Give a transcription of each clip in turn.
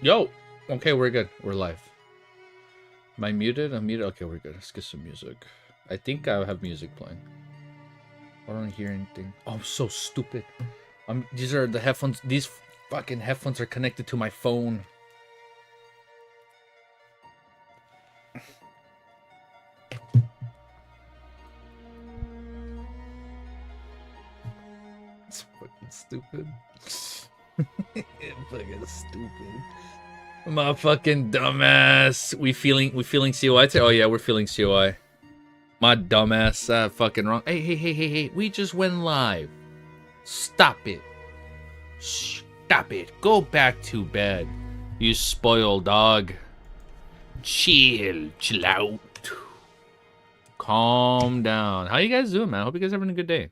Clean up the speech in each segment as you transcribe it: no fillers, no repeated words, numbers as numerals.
Yo. Okay, we're good. We're live. Am I muted? I'm muted. Okay, we're good. Let's get some music. I think I have music playing. I don't hear anything. Oh, I'm so stupid. These are the headphones. These fucking headphones are connected to my phone. It's fucking stupid. Fucking stupid. My fucking dumbass. We feeling COI today? Oh yeah, we're feeling COI. My dumbass. Fucking wrong. Hey. We just went live. Stop it. Stop it. Go back to bed. You spoiled dog. Chill out. Calm down. How you guys doing, man? I hope you guys are having a good day.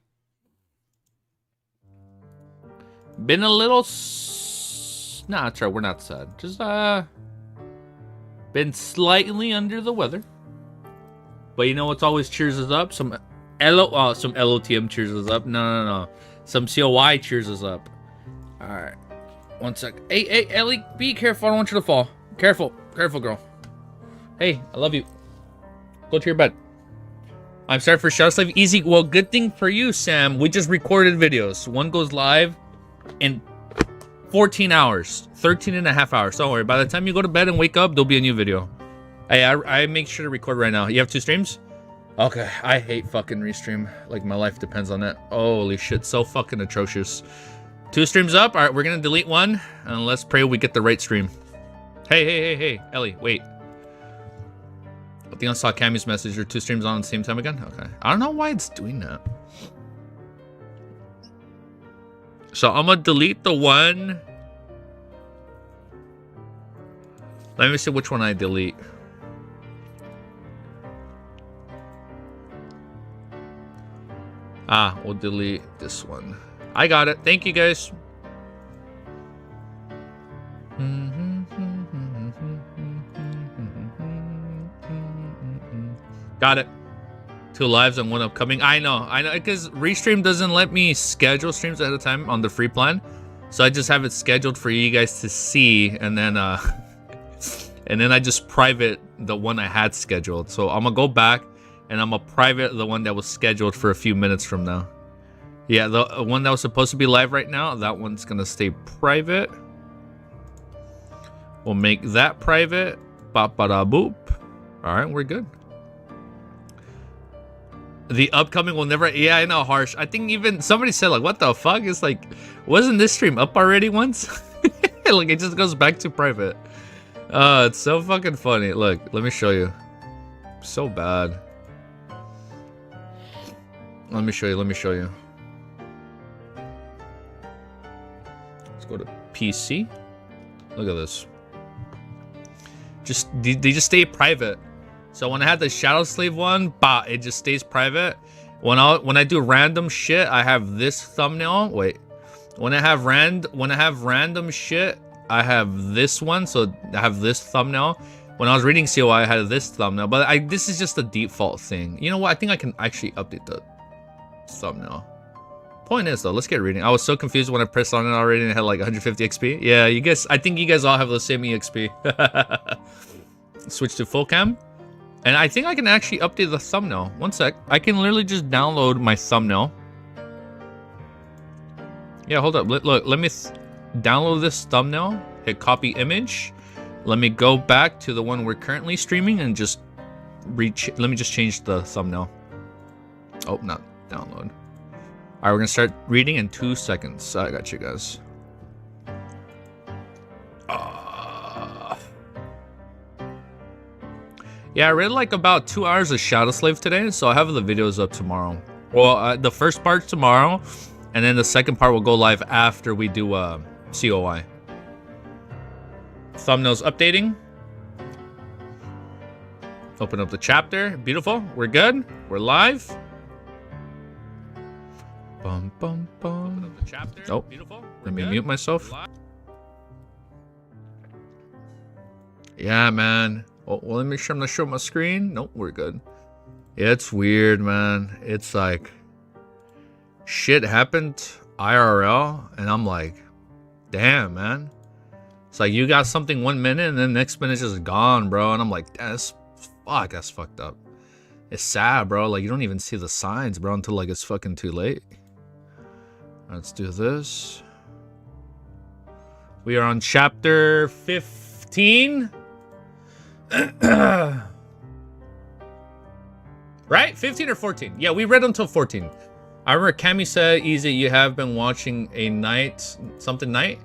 Been a little... Nah, it's right. We're not sad. Just, been slightly under the weather. But you know what's always cheers us up? Some LOTM cheers us up. No. Some COI cheers us up. Alright. One sec. Hey, Ellie, be careful. I don't want you to fall. Careful, girl. Hey, I love you. Go to your bed. I'm sorry for Shadow Slave. Easy. Well, good thing for you, Sam. We just recorded videos. One goes live in 14 hours. 13 and a half hours. Don't worry. By the time you go to bed and wake up, there'll be a new video. Hey, I make sure to record right now. You have 2 streams? Okay. I hate fucking restream. Like, my life depends on it. Holy shit. So fucking atrocious. 2 streams up. All right, we're going to delete one. And let's pray we get the right stream. Hey. Ellie, wait. I think I saw Cammy's message. Your 2 streams on at the same time again? Okay. I don't know why it's doing that. So I'm going to delete the one. Let me see which one I delete. We'll delete this one. I got it. Thank you, guys. Got it. 2 lives and 1 upcoming. I know, because Restream doesn't let me schedule streams ahead of time on the free plan. So I just have it scheduled for you guys to see, and then and then I just private the one I had scheduled. So I'm gonna go back and I'm gonna private the one that was scheduled for a few minutes from now. Yeah, the one that was supposed to be live right now, that one's gonna stay private. We'll make that private. Ba-ba-da-boop. All right, we're good. The upcoming will never... Yeah, I know, harsh. I think even somebody said, like, what the fuck? It's like, wasn't this stream up already once? Like, it just goes back to private. It's so fucking funny. Look, let me show you. So bad. Let me show you. Let's go to PC. Look at this. They just stay private. So when I had the Shadow Slave one, it just stays private. When I do random shit, I have this thumbnail. Wait. When I have random shit, I have this one. So I have this thumbnail. When I was reading COI, I had this thumbnail. But this is just the default thing. You know what? I think I can actually update the thumbnail. Point is though, let's get reading. I was so confused when I pressed on it already and it had like 150 XP. Yeah, you guys, I think you guys all have the same EXP. Switch to full cam. And I think I can actually update the thumbnail. One sec. I can literally just download my thumbnail. Yeah, hold up. Look, let me download this thumbnail. Hit copy image. Let me go back to the one we're currently streaming and just let me just change the thumbnail. Oh, not download. All right, we're going to start reading in 2 seconds. I got you guys. Yeah, I read like about 2 hours of Shadow Slave today, so I have the videos up tomorrow. Well, the first part tomorrow, and then the second part will go live after we do COI. Thumbnails updating. Open up the chapter. Beautiful. We're good. We're live. Bum, bum, bum. Open up the chapter. Oh, beautiful. Let me mute myself. Yeah, man. Oh, well, let me make sure I'm not showing my screen. Nope, we're good. Yeah, it's weird, man. It's like shit happened IRL, and I'm like, damn, man. It's like you got something 1 minute and then next minute's just gone, bro. And I'm like, that's fucked up. It's sad, bro. Like you don't even see the signs, bro, until like it's fucking too late. Let's do this. We are on chapter 15. Right? 15 or 14? Yeah, we read until 14. I remember Cammy said, Easy, you have been watching a night, something night?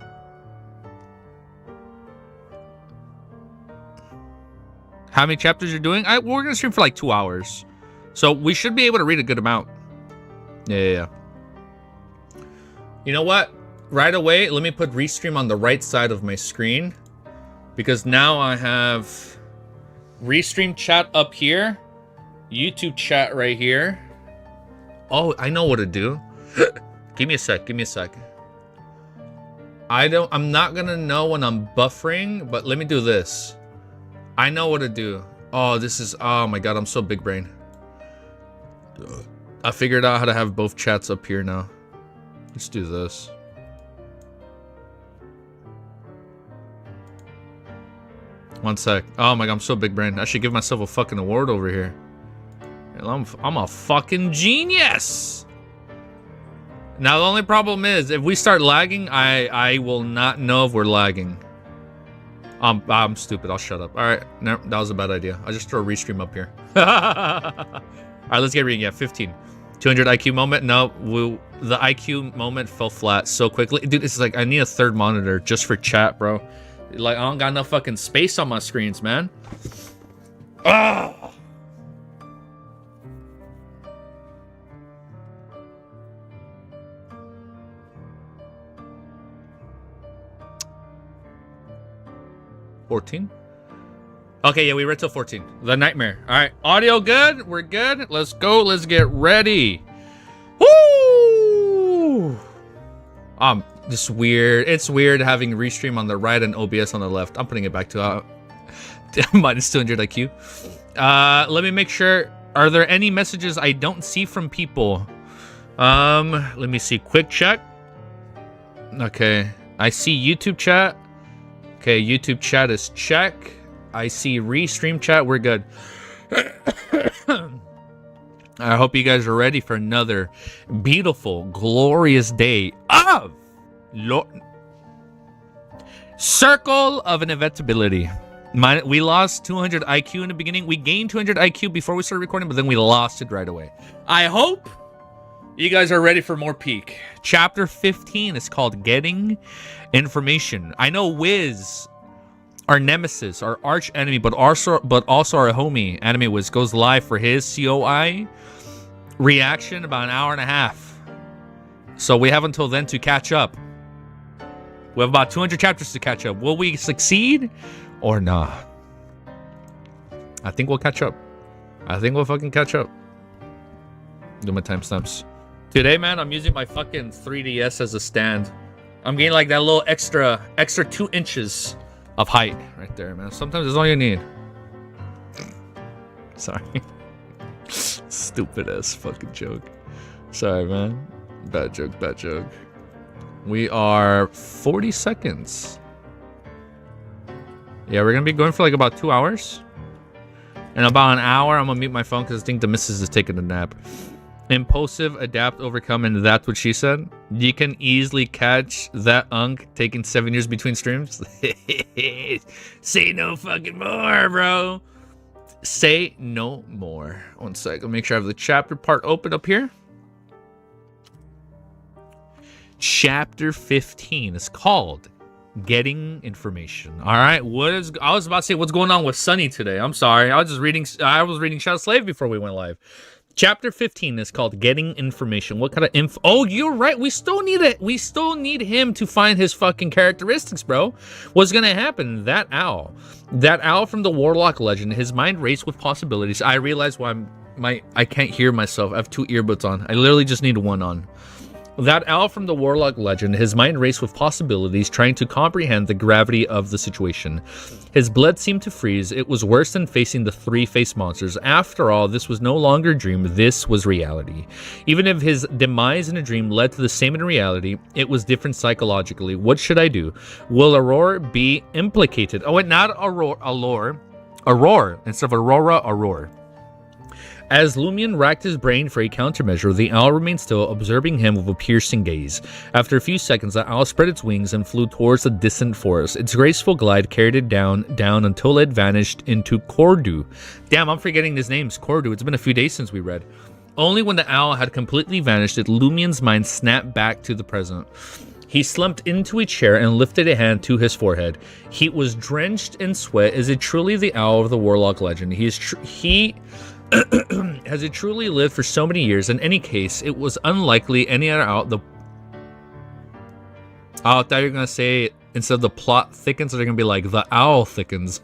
How many chapters you're doing? We're going to stream for like 2 hours. So we should be able to read a good amount. Yeah. You know what? Right away, let me put restream on the right side of my screen. Because now I have restream chat up here. YouTube chat right here. Oh, I know what to do. Give me a sec. I'm not gonna know when I'm buffering, but let me do this. I know what to do. Oh, oh my god, I'm so big brain. I figured out how to have both chats up here now. Let's do this. One sec. Oh my god, I'm so big brain. I should give myself a fucking award over here. I'm a fucking genius. Now the only problem is if we start lagging, I will not know if we're lagging. I'm stupid. I'll shut up. All right, no, that was a bad idea. I'll just throw a restream up here. All right, let's get reading. Yeah, 15. 200 IQ moment. No, the IQ moment fell flat so quickly, dude. It's like I need a third monitor just for chat, bro. Like I don't got enough fucking space on my screens, man. Ah. 14? Okay, yeah, we read till 14. The Nightmare. All right, audio good? We're good? Let's go. Let's get ready. Woo! Just weird. It's weird having Restream on the right and OBS on the left. I'm putting it back to minus 200 IQ. Let me make sure. Are there any messages I don't see from people? Let me see. Quick check. Okay, I see YouTube chat. Okay, YouTube chat is check. I see Restream chat. We're good. I hope you guys are ready for another beautiful, glorious day of Circle of Inevitability. We lost 200 IQ in the beginning. We gained 200 IQ before we started recording, but then we lost it right away. I hope you guys are ready for more peak. Chapter 15 is called Getting Information. I know Wiz, our nemesis, our arch enemy, but also our homie, Anime Wiz, goes live for his COI reaction about an hour and a half. So we have until then to catch up. We have about 200 chapters to catch up. Will we succeed or not? I think we'll catch up. I think we'll fucking catch up. Do my timestamps. Today, man, I'm using my fucking 3DS as a stand. I'm getting like that little extra 2 inches of height right there, man. Sometimes that's all you need. Sorry. Stupid ass fucking joke. Sorry, man. Bad joke. We are 40 seconds. Yeah, we're gonna be going for like about 2 hours. In about an hour, I'm gonna mute my phone because I think the missus is taking a nap. Impulsive, adapt, overcome, and that's what she said. You can easily catch that unk taking 7 years between streams. Say no fucking more, bro. Say no more. One sec. I'll make sure I have the chapter part open up here. Chapter 15 is called Getting Information. All right. I was about to say what's going on with Sunny today. I'm sorry. I was reading Shadow Slave before we went live. Chapter 15 is called Getting Information. What kind of info? Oh, you're right. We still need it. We still need him to find his fucking characteristics, bro. What's gonna happen? That owl from the Warlock legend. His mind raced with possibilities. I realize why I can't hear myself. I have 2 earbuds on. I literally just need one on. That owl from the Warlock legend, his mind raced with possibilities, trying to comprehend the gravity of the situation. His blood seemed to freeze. It was worse than facing the three-faced monsters. After all, this was no longer a dream, this was reality. Even if his demise in a dream led to the same in reality, it was different psychologically. What should I do? Will Aurora be implicated? Oh, wait, not Aurora. Instead of Aurora, Aurora. As Lumion racked his brain for a countermeasure, the owl remained still, observing him with a piercing gaze. After a few seconds, the owl spread its wings and flew towards the distant forest. Its graceful glide carried it down until it vanished into Cordu. Damn, I'm forgetting his names. Cordu. It's been a few days since we read. Only when the owl had completely vanished did Lumion's mind snap back to the present. He slumped into a chair and lifted a hand to his forehead. He was drenched in sweat. Is it truly the owl of the Warlock legend? Has it truly lived for so many years? In any case, it was unlikely any other owl. Oh, I thought you were going to say, instead of the plot thickens, they're going to be like, the owl thickens.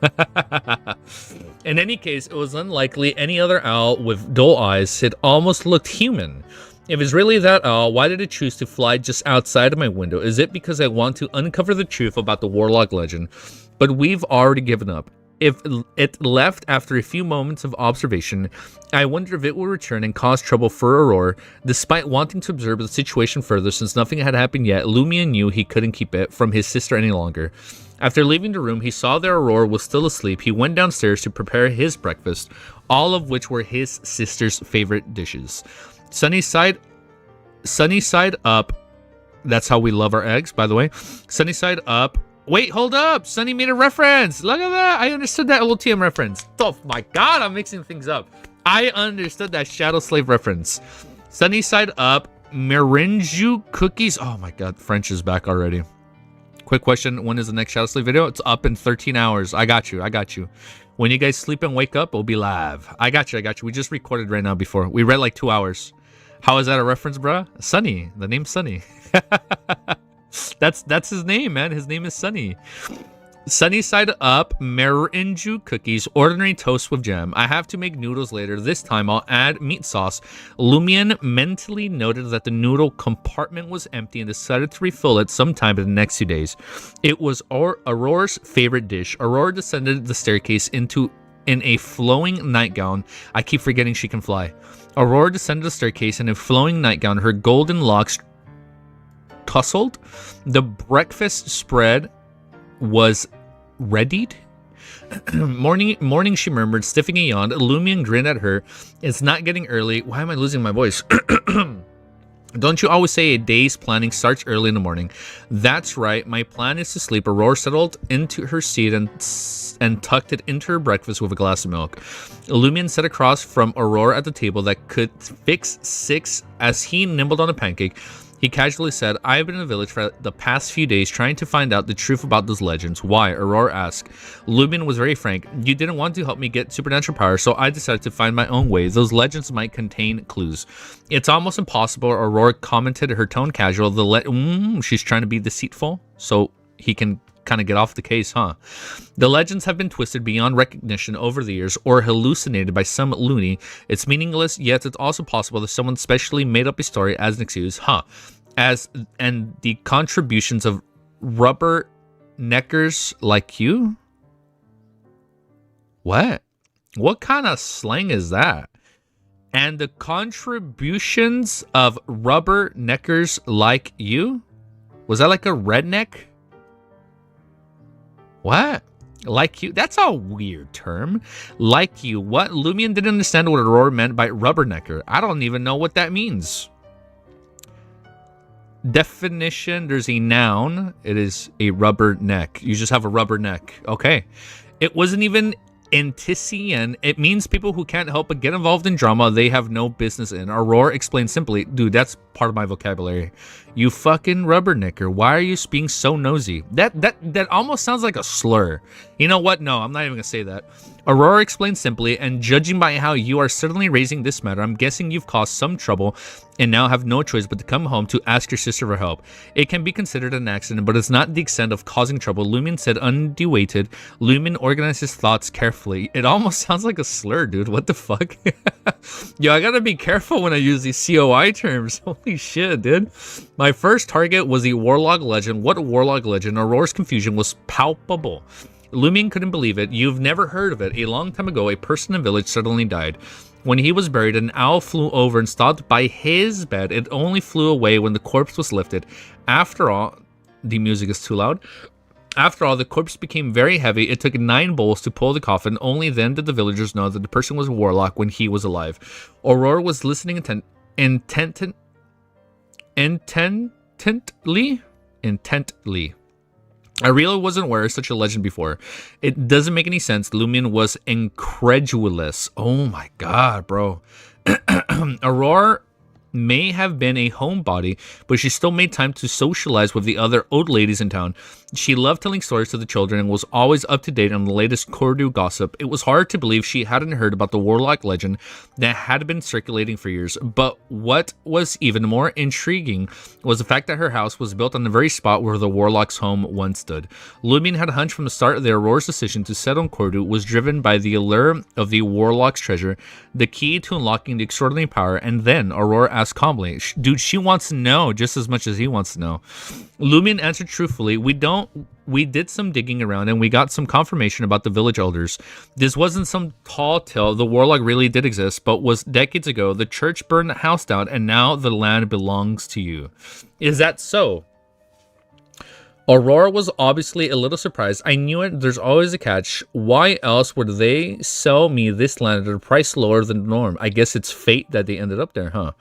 In any case, it was unlikely any other owl with dull eyes. It almost looked human. If it's really that owl, why did it choose to fly just outside of my window? Is it because I want to uncover the truth about the Warlock legend? But we've already given up. If it left after a few moments of observation, I wonder if it will return and cause trouble for Aurora. Despite wanting to observe the situation further since nothing had happened yet, Lumion knew he couldn't keep it from his sister any longer. After leaving the room, he saw that Aurora was still asleep. He went downstairs to prepare his breakfast, all of which were his sister's favorite dishes. Sunny side up. That's how we love our eggs, by the way. Sunny side up. Wait, hold up. Sunny made a reference. Look at that. I understood that LTM reference. Oh my god, I'm mixing things up. I understood that Shadow Slave reference. Sunny side up. Meringue cookies. Oh my god, French is back already. Quick question. When is the next Shadow Slave video? It's up in 13 hours. I got you. When you guys sleep and wake up, it'll be live. I got you. We just recorded right now before. We read like 2 hours. How is that a reference, bruh? Sunny. The name's Sunny. That's his name, man. His name is Sunny. Sunny side up, meringue cookies, ordinary toast with jam. I have to make noodles later. This time I'll add meat sauce. Lumion mentally noted that the noodle compartment was empty and decided to refill it sometime in the next 2 days. It was Aurora's favorite dish. Aurora descended the staircase in a flowing nightgown. I keep forgetting she can fly. Aurora descended the staircase in a flowing nightgown, her golden locks tousled. The breakfast spread was readied. Morning, she murmured, stiffing a yawn. Lumion grinned at her. It's not getting early. Why am I losing my voice? Don't you always say a day's planning starts early in the morning? That's right. My plan is to sleep. Aurora settled into her seat and tucked it into her breakfast with a glass of milk. Lumion sat across from Aurora at the table that could fix 6 as he nibbled on a pancake. He casually said, I have been in the village for the past few days trying to find out the truth about those legends. Why? Aurora asked. Lumion was very frank. You didn't want to help me get supernatural power, so I decided to find my own way. Those legends might contain clues. It's almost impossible, Aurora commented, her tone casual. She's trying to be deceitful, so he can kind of get off the case, huh? The legends have been twisted beyond recognition over the years or hallucinated by some loony. It's meaningless, yet it's also possible that someone specially made up a story as an excuse, huh? And the contributions of rubber neckers like you? What kind of slang is that? And the contributions of rubber neckers like you? Was that like a redneck? What? Like you? That's a weird term. Like you. What? Lumion didn't understand what Aurora meant by rubbernecker. I don't even know what that means. Definition, there's a noun. It is a rubber neck. You just have a rubber neck. Okay. It wasn't even Antician. It means people who can't help but get involved in drama they have no business in. Aurora explained simply, dude, that's part of my vocabulary. You fucking rubbernecker. Why are you being so nosy? That almost sounds like a slur. You know what? No, I'm not even gonna say that. Aurora explained simply, and judging by how you are suddenly raising this matter, I'm guessing you've caused some trouble and now have no choice but to come home to ask your sister for help. It can be considered an accident, but it's not the extent of causing trouble, Lumion said undewated. Lumion organized his thoughts carefully. It almost sounds like a slur, dude. What the fuck? Yo, I gotta be careful when I use these COI terms. Holy shit, dude. My first target was the Warlock Legend. What Warlock Legend? Aurora's confusion was palpable. Lumion couldn't believe it. You've never heard of it. A long time ago, a person in the village suddenly died. When he was buried, an owl flew over and stopped by his bed. It only flew away when the corpse was lifted. After all, the music is too loud. After all, the corpse became very heavy. It took 9 bowls to pull the coffin. Only then did the villagers know that the person was a warlock when he was alive. Aurora was listening intently. I really wasn't aware of such a legend before. It doesn't make any sense. Lumion was incredulous. Oh my god, bro. Aurora may have been a homebody, but she still made time to socialize with the other old ladies in town. She loved telling stories to the children and was always up to date on the latest Cordu gossip. It was hard to believe she hadn't heard about the Warlock legend that had been circulating for years. But what was even more intriguing was the fact that her house was built on the very spot where the Warlock's home once stood. Lumion had a hunch from the start that Aurora's decision to settle on Cordu was driven by the allure of the Warlock's treasure, the key to unlocking the extraordinary power, and then Aurora asked calmly, dude, she wants to know just as much as he wants to know. Lumion answered truthfully, we did some digging around and we got some confirmation about the village elders. This wasn't some tall tale. The warlock really did exist, but was decades ago. The church burned the house down and now the land belongs to you. Is that so? Aurora was obviously a little surprised. I knew it. There's always a catch. Why else would they sell me this land at a price lower than the norm? I guess it's fate that they ended up there, huh?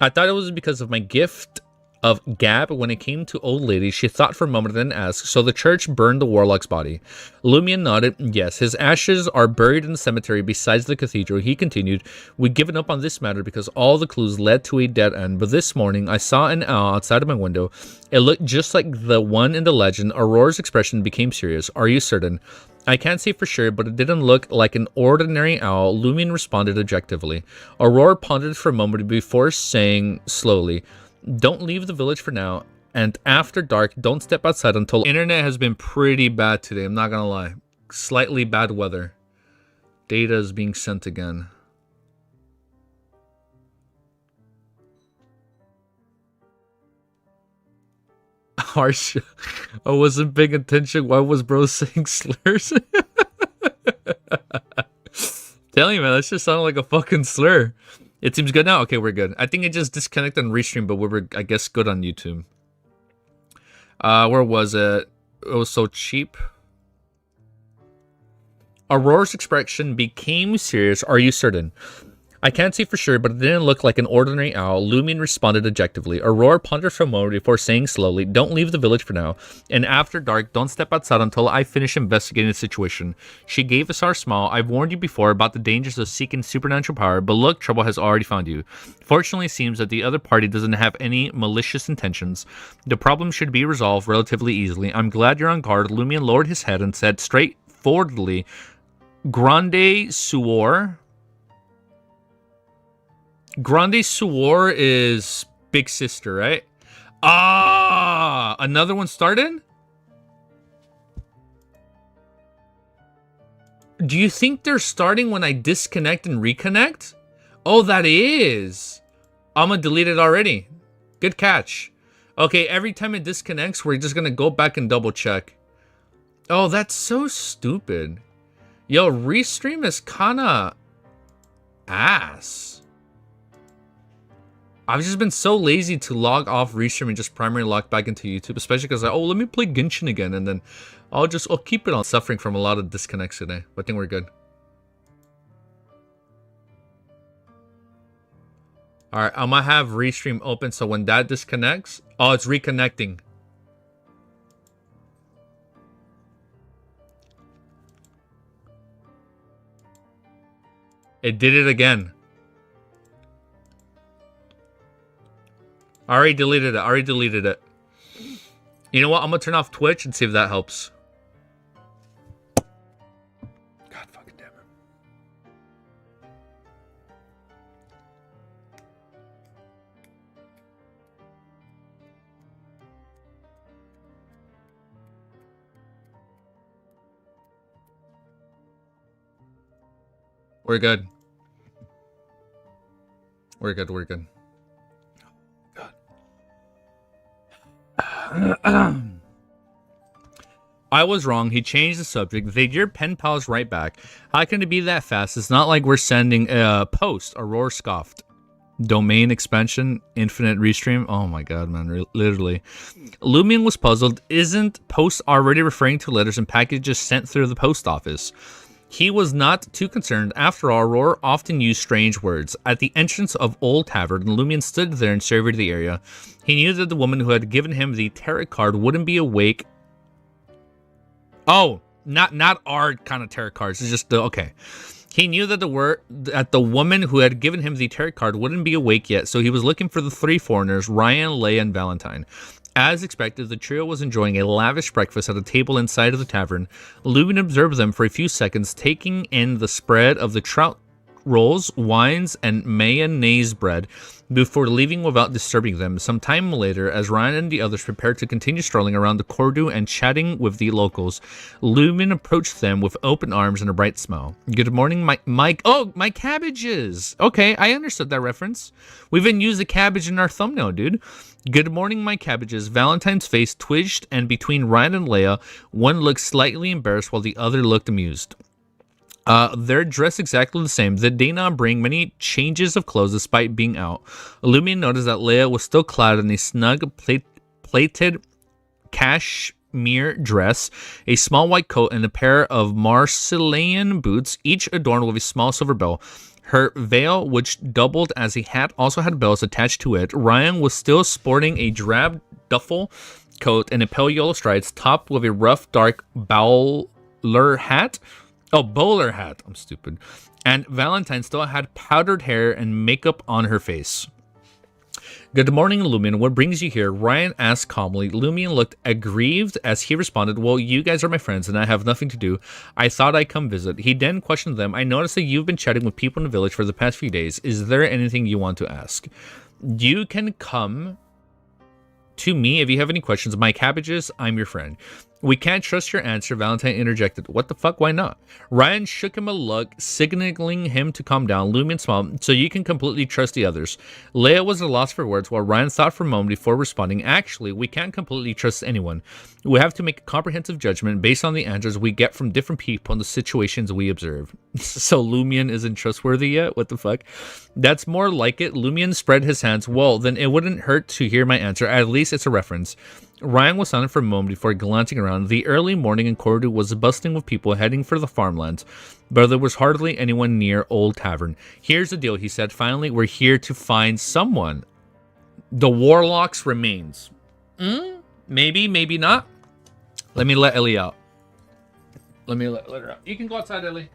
I thought it was because of my gift of gab. When it came to old lady, she thought for a moment and then asked, so the church burned the warlock's body? Lumion nodded. Yes, his ashes are buried in the cemetery besides the cathedral. He continued, we'd given up on this matter because all the clues led to a dead end, but this morning I saw an owl outside of my window. It looked just like the one in the legend. Aurora's expression became serious. Are you certain? I can't say for sure, but it didn't look like an ordinary owl. Lumion responded objectively. Aurora pondered for a moment before saying slowly, don't leave the village for now, and after dark, don't step outside until... Internet has been pretty bad today, I'm not gonna lie. Slightly bad weather. Data is being sent again. Harsh. I wasn't paying attention. Why was bro saying slurs? Telling you, man, that just sounded like a fucking slur. It seems good now? Okay, we're good. I think it just disconnected on restream, but we were, I guess, good on YouTube. Where was it? It was so cheap. Aurora's expression became serious. Are you certain? I can't say for sure, but it didn't look like an ordinary owl. Lumion responded objectively. Aurora pondered for a moment before saying slowly, don't leave the village for now, and after dark, don't step outside until I finish investigating the situation. She gave a sour smile. I've warned you before about the dangers of seeking supernatural power, but look, trouble has already found you. Fortunately, it seems that the other party doesn't have any malicious intentions. The problem should be resolved relatively easily. I'm glad you're on guard. Lumion lowered his head and said straightforwardly, Grande Suor. Grande Suor is big sister, right? Ah, another one started? Do you think they're starting when I disconnect and reconnect? Oh, that is. I'm gonna delete it already. Good catch. Okay, every time it disconnects, we're just gonna go back and double check. Oh, that's so stupid. Yo, restream is kinda ass. I've just been so lazy to log off restream and just primary log back into YouTube, especially because oh, let me play Genshin again, and then I'll keep it on. Suffering from a lot of disconnects today, but I think we're good. All right, I'm gonna have restream open, so when that disconnects, oh, it's reconnecting. It did it again. I already deleted it. You know what? I'm gonna turn off Twitch and see if that helps. God fucking damn it. We're good. We're good. We're good. God. I was wrong. He changed the subject. They your pen pals right back. How can it be that fast? It's not like we're sending a post. Aurora scoffed. Domain expansion, infinite restream. Oh my god, man. Literally. Lumion was puzzled. Isn't post already referring to letters and packages sent through the post office? He was not too concerned. After all, Aurora often used strange words. At the entrance of Old Tavern, Lumion stood there and surveyed the area. He knew that the woman who had given him the tarot card wouldn't be awake. Oh, not our kind of tarot cards. It's just the okay. He knew that the woman who had given him the tarot card wouldn't be awake yet, so he was looking for the three foreigners, Ryan, Leia, and Valentine. As expected, the trio was enjoying a lavish breakfast at a table inside of the tavern. Lumion observed them for a few seconds, taking in the spread of the trout rolls, wines, and mayonnaise bread before leaving without disturbing them. Some time later, as Ryan and the others prepared to continue strolling around the Cordu and chatting with the locals, Lumion approached them with open arms and a bright smile. Good morning, Mike. Oh, my cabbages. Okay, I understood that reference. We even used the cabbage in our thumbnail, dude. Good morning, my cabbages. Valentine's face twitched, and between Ryan and Leia, one looked slightly embarrassed while the other looked amused. They're dressed exactly the same. They did not bring many changes of clothes despite being out. Lumion noticed that Leia was still clad in a snug, plated cashmere dress, a small white coat, and a pair of Marseillan boots, each adorned with a small silver bell. Her veil, which doubled as a hat, also had bells attached to it. Ryan was still sporting a drab duffel coat and a pale yellow stripes, topped with a rough, dark bowler hat. Oh, bowler hat. I'm stupid. And Valentine still had powdered hair and makeup on her face. Good morning, Lumion. What brings you here? Ryan asked calmly. Lumion looked aggrieved as he responded, well, you guys are my friends and I have nothing to do. I thought I'd come visit. He then questioned them. I noticed that you've been chatting with people in the village for the past few days. Is there anything you want to ask? You can come to me if you have any questions. My cabbages, I'm your friend. We can't trust your answer, Valentine interjected. What the fuck, why not? Ryan shook him a look, signaling him to calm down. Lumion smiled, so you can completely trust the others. Leia was at a loss for words, while Ryan thought for a moment before responding. Actually, we can't completely trust anyone. We have to make a comprehensive judgment based on the answers we get from different people and the situations we observe. So Lumion isn't trustworthy yet? What the fuck? That's more like it. Lumion spread his hands. Well, then it wouldn't hurt to hear my answer. At least it's a reference. Ryan was silent for a moment before glancing around. The early morning in Cordu was bustling with people heading for the farmlands, but there was hardly anyone near Old Tavern. Here's the deal, he said. Finally, we're here to find someone. The Warlock's remains. Maybe, maybe not. Let me let Ellie out. Let her out. You can go outside, Ellie.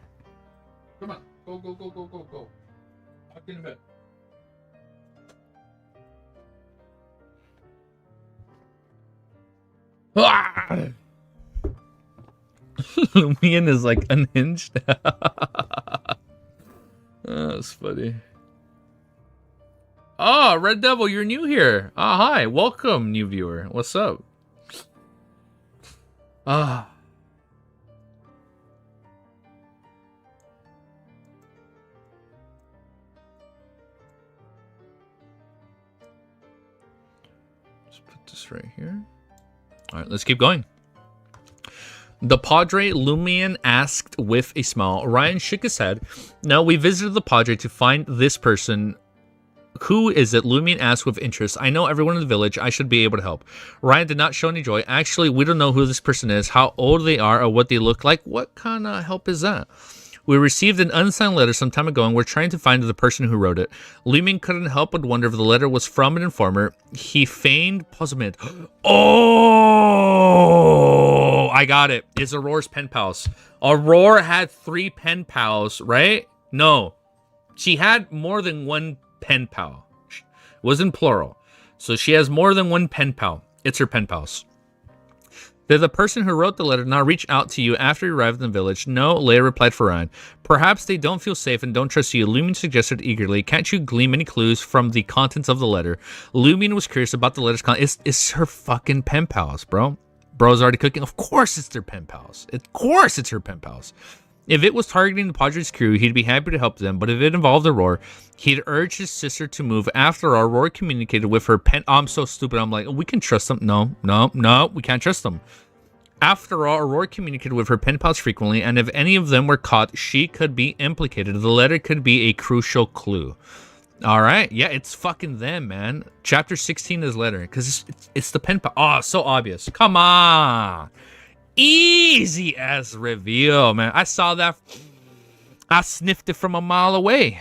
Come on. Go. I'll get in bed. Lumion is like unhinged. That's funny. Oh, Red Devil, you're new here. Hi. Welcome, new viewer. What's up? Let's put this right here. All right, let's keep going. The Padre, Lumion asked with a smile. Ryan shook his head. No, we visited the Padre to find this person. Who is it? Lumion asked with interest. I know everyone in the village. I should be able to help. Ryan did not show any joy. Actually, we don't know who this person is, how old they are, or what they look like. What kind of help is that? We received an unsigned letter some time ago, and we're trying to find the person who wrote it. Lumion couldn't help but wonder if the letter was from an informer. He feigned puzzlement. Oh, I got it. It's Aurora's pen pals. Aurora had 3 pen pals, right? No. She had more than one pen pal. It was in plural. So she has more than one pen pal. It's her pen pals. Did the person who wrote the letter not reach out to you after you arrived in the village? No, Leia replied for Ryan. Perhaps they don't feel safe and don't trust you. Lumion suggested eagerly. Can't you glean any clues from the contents of the letter? Lumion was curious about the letter's content. It's her fucking pen pals, bro. Bro's already cooking. Of course it's their pen pals. Of course it's her pen pals. If it was targeting the Padres crew, he'd be happy to help them, but if it involved Aurora, he'd urge his sister to move. After all, Aurora communicated with her pen. Oh, I'm so stupid. I'm like, we can trust them. No, we can't trust them. After all, Aurora communicated with her pen pals frequently, and if any of them were caught, she could be implicated. The letter could be a crucial clue. All right, yeah, it's fucking them, man. Chapter 16 is letter, because it's the pen pal. Oh, so obvious. Come on. Easy ass reveal, man. I saw that. I sniffed it from a mile away.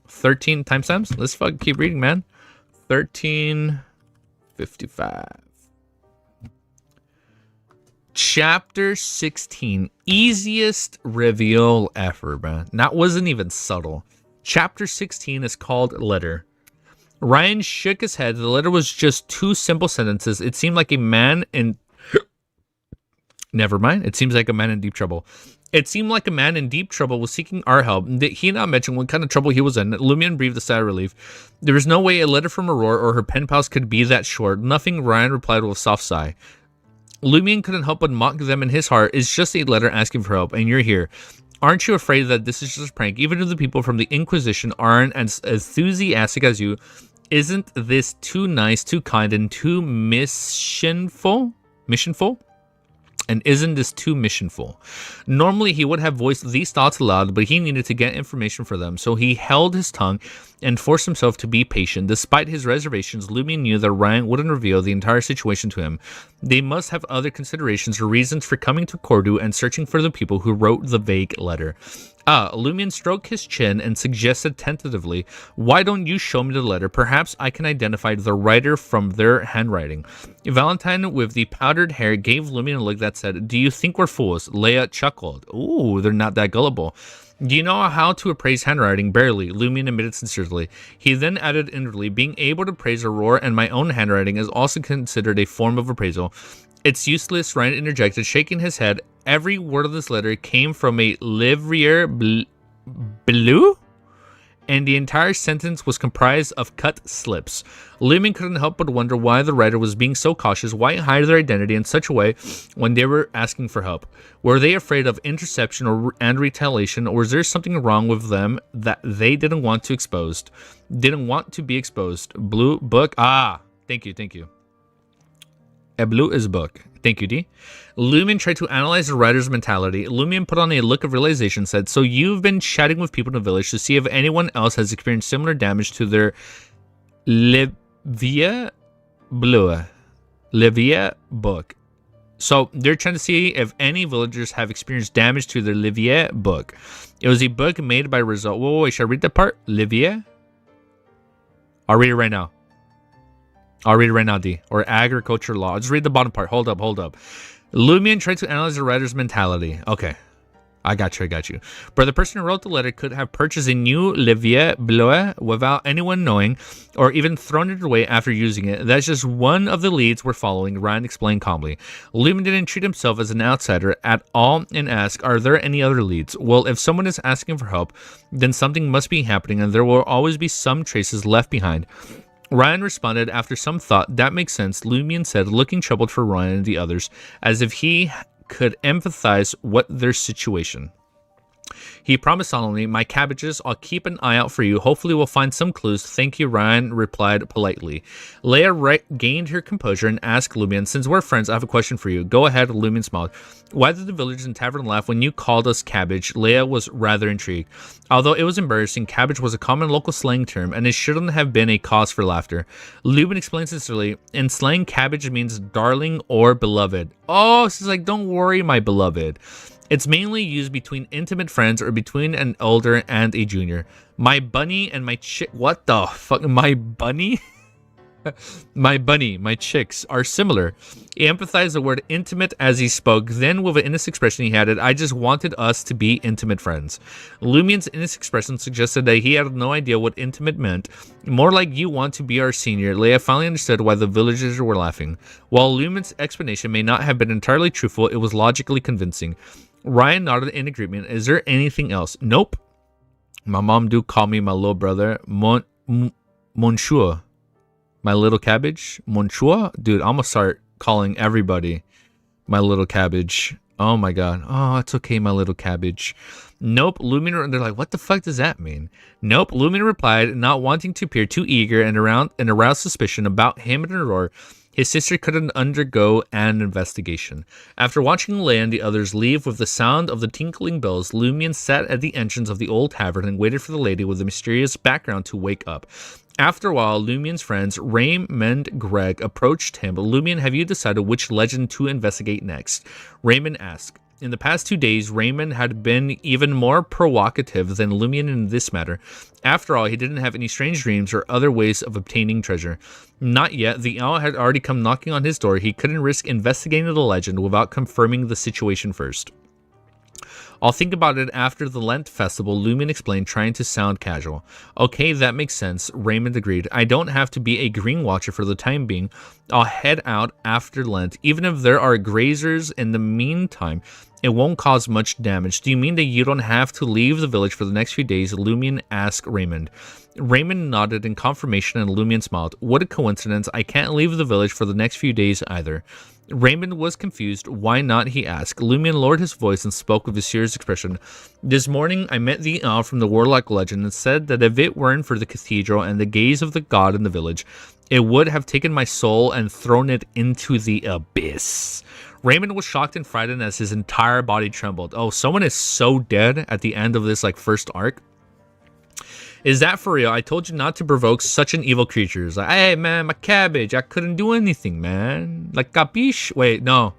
13 timestamps. Let's fucking keep reading, man. 13:55. Chapter 16. Easiest reveal ever, man. That wasn't even subtle. Chapter 16 is called Letter. Ryan shook his head. The letter was just two simple sentences. It seemed like a man in... Never mind. It seems like a man in deep trouble. It seemed like a man in deep trouble was seeking our help. Did he not mention what kind of trouble he was in? Lumion breathed a sigh of relief. There was no way a letter from Aurora or her pen pals could be that short. Nothing, Ryan replied with a soft sigh. Lumion couldn't help but mock them in his heart. It's just a letter asking for help, and you're here. Aren't you afraid that this is just a prank? Even if the people from the Inquisition aren't as enthusiastic as you, isn't this too nice, too kind, and too missionful? And isn't this too missionful? Normally, he would have voiced these thoughts aloud, but he needed to get information for them, so he held his tongue and forced himself to be patient. Despite his reservations, Lumion knew that Ryan wouldn't reveal the entire situation to him. They must have other considerations or reasons for coming to Cordu and searching for the people who wrote the vague letter. Lumion stroked his chin and suggested tentatively, why don't you show me the letter? Perhaps I can identify the writer from their handwriting. Valentine, with the powdered hair, gave Lumion a look that said, do you think we're fools? Leia chuckled. Ooh, they're not that gullible. Do you know how to appraise handwriting? Barely, Lumion admitted sincerely. He then added inwardly, being able to praise Aurora and my own handwriting is also considered a form of appraisal. It's useless, Ryan interjected, shaking his head. Every word of this letter came from a livrier bleu, and the entire sentence was comprised of cut slips. Lumion couldn't help but wonder why the writer was being so cautious. Why hide their identity in such a way when they were asking for help? Were they afraid of interception and retaliation, or was there something wrong with them that they didn't want to be exposed? Blue book. Thank you. A blue is book. Thank you, D. Lumion tried to analyze the writer's mentality. Lumion put on a look of realization, said, so you've been chatting with people in the village to see if anyone else has experienced similar damage to their Livia book. So they're trying to see if any villagers have experienced damage to their Livia book. It was a book made by Rizal. Wait, should I read that part? Livia? I'll read it right now. D. Or agriculture law. I'll just read the bottom part. Hold up. Lumion tried to analyze the writer's mentality. Okay. I got you. But the person who wrote the letter could have purchased a new Livia Bleu without anyone knowing, or even thrown it away after using it. That's just one of the leads we're following, Ryan explained calmly. Lumion didn't treat himself as an outsider at all and asked, are there any other leads? Well, if someone is asking for help, then something must be happening, and there will always be some traces left behind. Ryan responded after some thought. That makes sense, Lumion said, looking troubled for Ryan and the others, as if he could empathize with their situation. He promised solemnly, my cabbages, I'll keep an eye out for you. Hopefully we'll find some clues. Thank you, Ryan replied politely. Leia gained her composure and asked Lumion, since we're friends, I have a question for you. Go ahead, Lumion smiled. Why did the villagers in tavern laugh when you called us cabbage? Leia was rather intrigued. Although it was embarrassing, cabbage was a common local slang term, and it shouldn't have been a cause for laughter. Lumion explained sincerely, in slang, cabbage means darling or beloved. Oh, so it's like, don't worry, my beloved. It's mainly used between intimate friends or between an elder and a junior. My bunny and my chick. What the fuck? My bunny? my chicks are similar. He emphasized the word intimate as he spoke. Then, with an innocent expression, he added, I just wanted us to be intimate friends. Lumion's innocent expression suggested that he had no idea what intimate meant. More like you want to be our senior. Leia finally understood why the villagers were laughing. While Lumion's explanation may not have been entirely truthful, it was logically convincing. Ryan nodded in agreement. Is there anything else? Nope. My mom do call me my little brother, Monsieur. My little cabbage? Monsieur? Dude, I'm gonna start calling everybody my little cabbage. Oh my god. Oh, it's okay, my little cabbage. Nope, Lumion. They're like, what the fuck does that mean? Nope, Lumion replied, not wanting to appear too eager and arouse suspicion about him and Aurora. His sister couldn't undergo an investigation. After watching Leia and the others leave with the sound of the tinkling bells, Lumion sat at the entrance of the old tavern and waited for the lady with the mysterious background to wake up. After a while, Lumion's friends, Raymond Greg, approached him. Lumion, have you decided which legend to investigate next? Raymond asked. In the past 2 days, Raymond had been even more provocative than Lumion in this matter. After all, he didn't have any strange dreams or other ways of obtaining treasure. Not yet. The owl had already come knocking on his door. He couldn't risk investigating the legend without confirming the situation first. I'll think about it after the Lent festival, Lumion explained, trying to sound casual. Okay, that makes sense, Raymond agreed. I don't have to be a green watcher for the time being. I'll head out after Lent. Even if there are grazers in the meantime, it won't cause much damage. Do you mean that you don't have to leave the village for the next few days? Lumion asked Raymond. Raymond nodded in confirmation and Lumion smiled. What a coincidence. I can't leave the village for the next few days either. Raymond was confused. Why not, he asked. Lumion lowered his voice and spoke with a serious expression. This morning I met the owl from the Warlock legend and said that if it weren't for the cathedral and the gaze of the god in the village, it would have taken my soul and thrown it into the abyss. Raymond was shocked and frightened as his entire body trembled. Oh, someone is so dead at the end of this first arc. Is that for real? I told you not to provoke such an evil creature. It's like, hey man, my cabbage, I couldn't do anything, man. Like, capiche? Wait, no.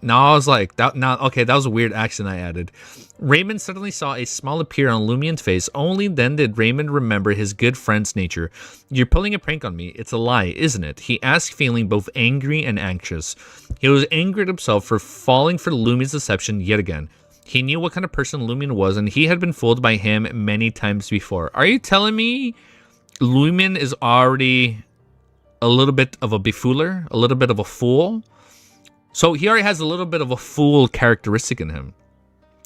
No, I was like, okay, that was a weird accent I added. Raymond suddenly saw a smile appear on Lumion's face. Only then did Raymond remember his good friend's nature. You're pulling a prank on me. It's a lie, isn't it? He asked, feeling both angry and anxious. He was angry at himself for falling for Lumion's deception yet again. He knew what kind of person Lumion was, and he had been fooled by him many times before. Are you telling me Lumion is already a little bit of a befooler? A little bit of a fool? So he already has a little bit of a fool characteristic in him.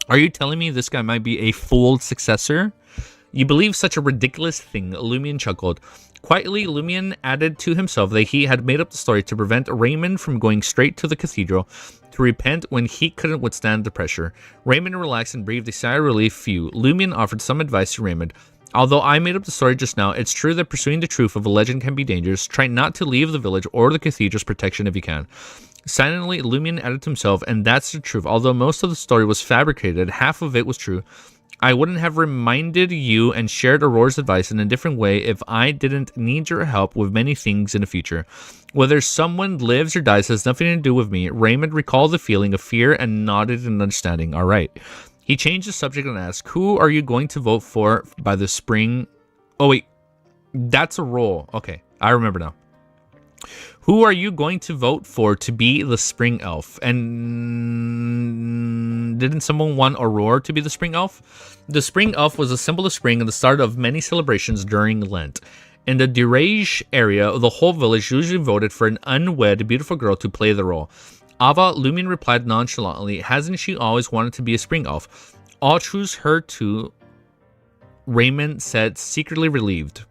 Are you telling me this guy might be a fooled successor? You believe such a ridiculous thing, Lumion chuckled. Quietly, Lumion added to himself that he had made up the story to prevent Raymond from going straight to the cathedral to repent when he couldn't withstand the pressure. Raymond relaxed and breathed a sigh of relief. Phew. Lumion offered some advice to Raymond. Although I made up the story just now, it's true that pursuing the truth of a legend can be dangerous. Try not to leave the village or the cathedral's protection if you can. Silently, Lumion added to himself, and that's the truth. Although most of the story was fabricated, half of it was true. I wouldn't have reminded you and shared Aurora's advice in a different way if I didn't need your help with many things in the future. Whether someone lives or dies has nothing to do with me. Raymond recalled the feeling of fear and nodded in understanding. All right. He changed the subject and asked, who are you going to vote for by the spring? Oh, wait. That's a role. Okay. I remember now. Who are you going to vote for to be the spring elf? And didn't someone want Aurora to be the spring elf? The spring elf was a symbol of spring and the start of many celebrations during Lent. In the Durage area, the whole village usually voted for an unwed, beautiful girl to play the role. Ava, Lumion replied nonchalantly, hasn't she always wanted to be a spring elf? I'll choose her too, Raymond said, secretly relieved.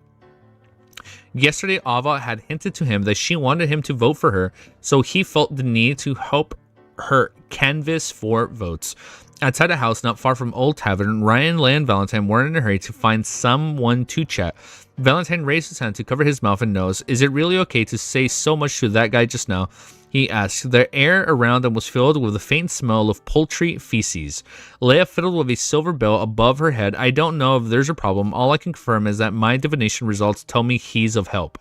Yesterday, Ava had hinted to him that she wanted him to vote for her, so he felt the need to help her canvass for votes. Outside a house not far from Old Tavern, Ryan, Leia, and Valentine were in a hurry to find someone to chat. Valentine raised his hand to cover his mouth and nose. Is it really okay to say so much to that guy just now? He asked. The air around them was filled with a faint smell of poultry feces. Leia fiddled with a silver bell above her head. I don't know if there's a problem. All I can confirm is that my divination results tell me he's of help.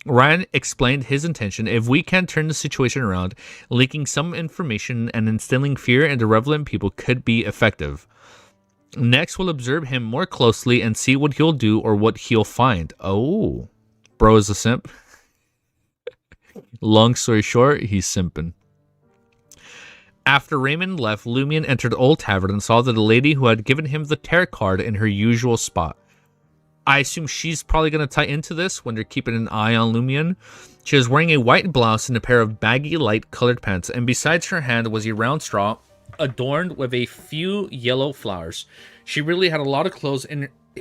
Ryan explained his intention. If we can turn the situation around, leaking some information and instilling fear into relevant people could be effective. Next, we'll observe him more closely and see what he'll do or what he'll find. Oh, bro is a simp. Long story short, he's simping. After Raymond left, Lumion entered Old Tavern and saw that the lady who had given him the tarot card in her usual spot. I assume she's probably going to tie into this when they're keeping an eye on Lumion. She was wearing a white blouse and a pair of baggy light-colored pants, and besides her hand was a round straw adorned with a few yellow flowers. She really had a lot of clothes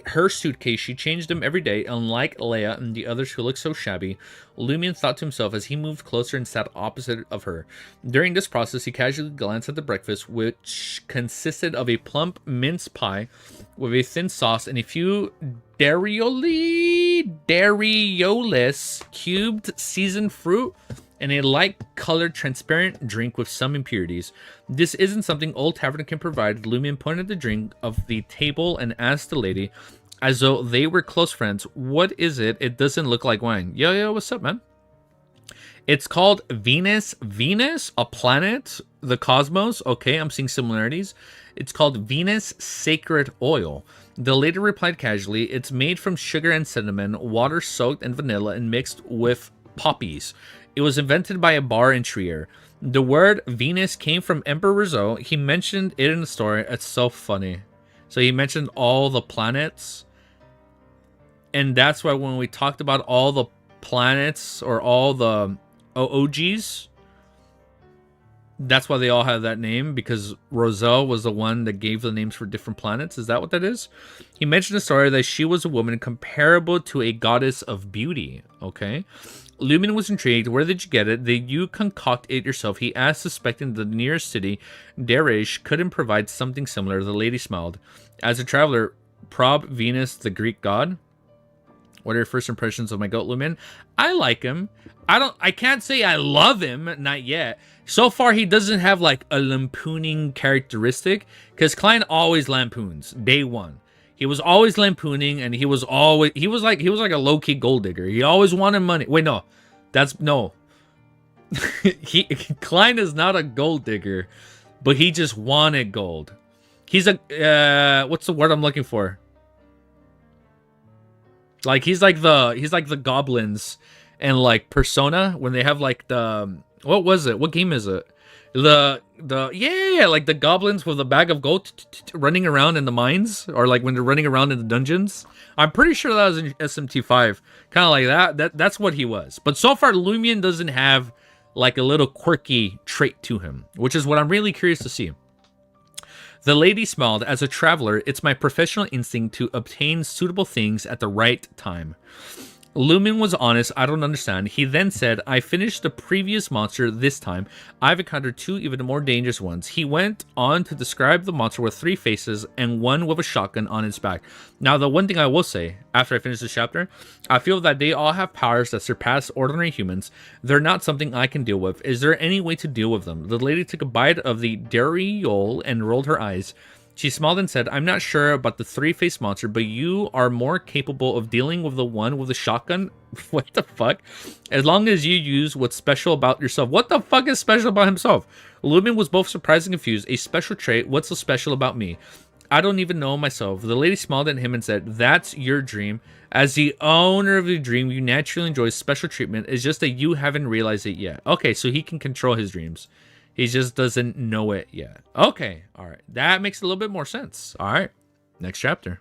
her suitcase, she changed them every day, unlike Leia and the others who looked so shabby. Lumion thought to himself as he moved closer and sat opposite of her. During this process, he casually glanced at the breakfast, which consisted of a plump mince pie with a thin sauce and a few Dariolus cubed seasoned fruit and a light-colored transparent drink with some impurities. This isn't something Old Tavern can provide. Lumion pointed the drink of the table and asked the lady, as though they were close friends, "What is it? It doesn't look like wine." Yo, what's up, man? It's called Venus. Venus, a planet, the cosmos. Okay, I'm seeing similarities. It's called Venus Sacred Oil. The lady replied casually, "It's made from sugar and cinnamon, water soaked and vanilla, and mixed with poppies. It was invented by a bar in Trier. The word Venus came from Emperor Rizzo. He mentioned it in the story. It's so funny. So he mentioned all the planets. And that's why when we talked about all the planets or all the OGs, that's why they all have that name, because Roselle was the one that gave the names for different planets. Is that what that is? He mentioned the story that she was a woman comparable to a goddess of beauty. Okay. Lumion was intrigued. "Where did you get it? Did you concoct it yourself?" he asked, suspecting the nearest city, Darish, couldn't provide something similar. The lady smiled. "As a traveler, prob Venus, the Greek god." "What are your first impressions of my goat, Lumion?" "I like him. I can't say I love him, not yet. So far, he doesn't have like a lampooning characteristic, because Klein always lampoons day one. He was always lampooning, and he was like a low-key gold digger. He always wanted money. Wait, no. Klein is not a gold digger, but he just wanted gold. He's a what's the word I'm looking for? Like he's like the goblins and like Persona when they have like the what was it? What game is it? Like the goblins with a bag of gold running around in the mines, or like when they're running around in the dungeons. I'm pretty sure that was in SMT5, kind of like that. That's what he was. But so far, Lumion doesn't have like a little quirky trait to him, which is what I'm really curious to see. The lady smiled. "As a traveler, it's my professional instinct to obtain suitable things at the right time." Lumion was honest. "I don't understand." He then said, "I finished the previous monster this time. I've encountered two even more dangerous ones." He went on to describe the monster with 3 faces and one with a shotgun on its back. Now, the one thing I will say, after I finish this chapter, I feel that they all have powers that surpass ordinary humans. They're not something I can deal with. Is there any way to deal with them? The lady took a bite of the dariole and rolled her eyes. She smiled and said, "I'm not sure about the 3-faced monster, but you are more capable of dealing with the one with the shotgun." What the fuck? "As long as you use what's special about yourself." What the fuck is special about himself? Lumion was both surprised and confused. "A special trait? What's so special about me? I don't even know myself." The lady smiled at him and said, "That's your dream. As the owner of the dream, you naturally enjoy special treatment. It's just that you haven't realized it yet." Okay, so he can control his dreams. He just doesn't know it yet. Okay, all right. That makes a little bit more sense. All right, next chapter.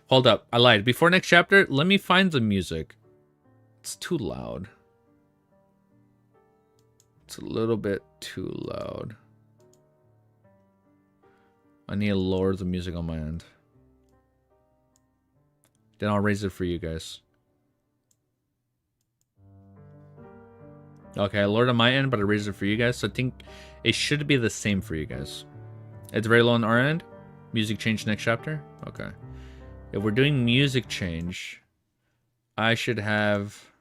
Hold up, I lied. Before next chapter, let me find the music. It's too loud. It's a little bit too loud. I need to lower the music on my end. Then I'll raise it for you guys. Okay, I lowered on my end, but I raised it for you guys. So I think it should be the same for you guys. It's very low on our end. Music change next chapter. Okay. If we're doing music change, I should have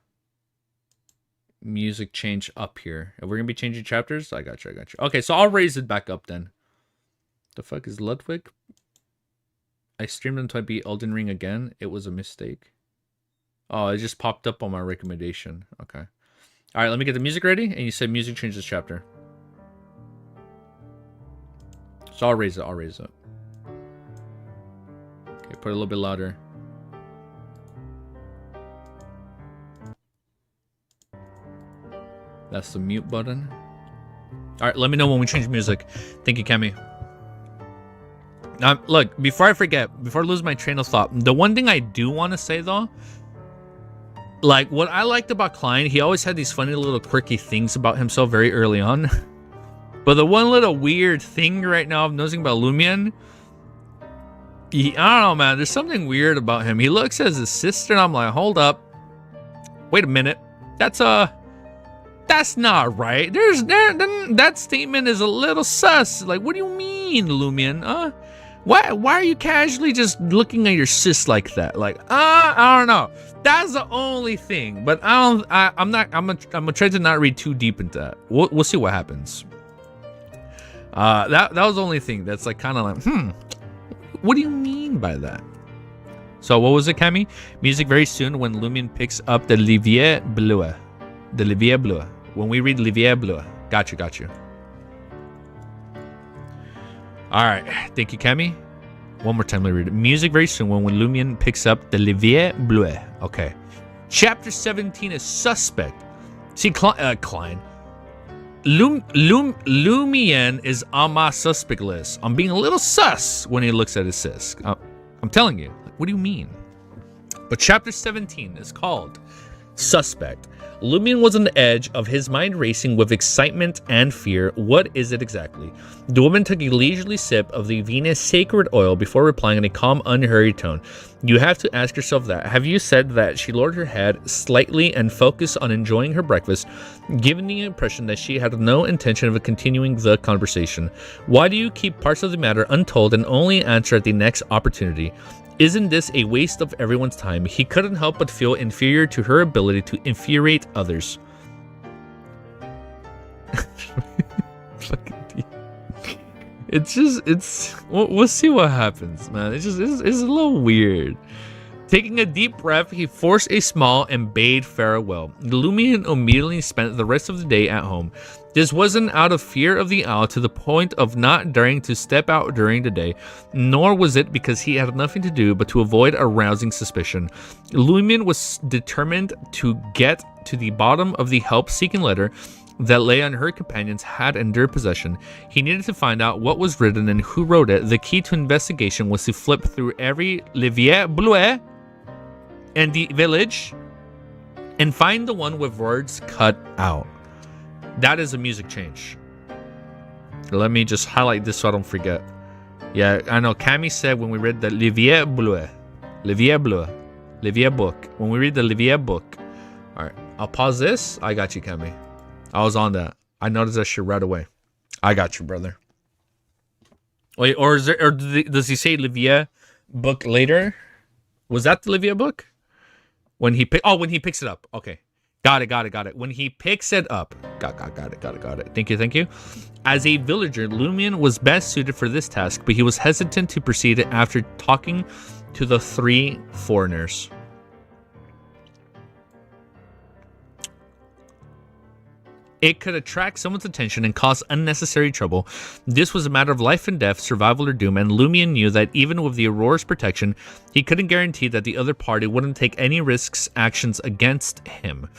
music change up here. If we're going to be changing chapters, I got you. Okay, so I'll raise it back up then. The fuck is Ludwig? I streamed until I beat Elden Ring again. It was a mistake. Oh, it just popped up on my recommendation. Okay. All right, let me get the music ready. And you said music changes chapter. So I'll raise it. Okay, put it a little bit louder. That's the mute button. All right, let me know when we change music. Thank you, Kemi. Look, before I forget, before I lose my train of thought, the one thing I do want to say, though, like, what I liked about Klein, he always had these funny little quirky things about himself very early on. But the one little weird thing right now I'm noticing about Lumion I don't know, man. There's something weird about him. He looks as his sister, and I'm like, hold up. Wait a minute. That's not right. That statement is a little sus. Like, what do you mean, Lumion? Why are you casually just looking at your sis like that? Like, I don't know. That's the only thing. But I'm gonna try to not read too deep into that. We'll see what happens. That was the only thing that's like kind of like, what do you mean by that? So what was it, Cammy? Music very soon when Lumion picks up the Livier Bleu. The Livier Bleu. When we read Livier Bleu. Got you. Alright. Thank you, Cammy. One more time, let me read it. Music very soon when Lumion picks up the Livier Bleu. Okay. Chapter 17 is Suspect. See, Klein. Lumion is on my suspect list. I'm being a little sus when he looks at his sis. I'm telling you. What do you mean? But chapter 17 is called Suspect. Lumion was on the edge of his mind racing with excitement and fear. What is it exactly? The woman took a leisurely sip of the Venus sacred oil before replying in a calm, unhurried tone. You have to ask yourself that. Have you said that? She lowered her head slightly and focused on enjoying her breakfast, giving the impression that she had no intention of continuing the conversation. Why do you keep parts of the matter untold and only answer at the next opportunity? Isn't this a waste of everyone's time? He couldn't help but feel inferior to her ability to infuriate others. We'll see what happens, man. It's a little weird. Taking a deep breath, he forced a smile and bade farewell. Lumion immediately spent the rest of the day at home. This wasn't out of fear of the owl to the point of not daring to step out during the day, nor was it because he had nothing to do but to avoid arousing suspicion. Lumion was determined to get to the bottom of the help-seeking letter that lay on her companions had in their possession. He needed to find out what was written and who wrote it. The key to investigation was to flip through every Livier Bleu and the village and find the one with words cut out. That is a music change. Let me just highlight this so I don't forget. Yeah, I know Cammy said when we read the Livier Bleu, Livier book. When we read the Livier book. All right, I'll pause this. I got you, Cammy. I was on that. I noticed that shit right away. I got you, brother. Wait, or does he say Livier book later? Was that the Livier book? When he picks it up. Okay. Got it. When he picks it up. Got it. Thank you. As a villager, Lumion was best suited for this task, but he was hesitant to proceed after talking to the three foreigners. It could attract someone's attention and cause unnecessary trouble. This was a matter of life and death, survival or doom, and Lumion knew that even with the Aurora's protection, he couldn't guarantee that the other party wouldn't take any actions against him.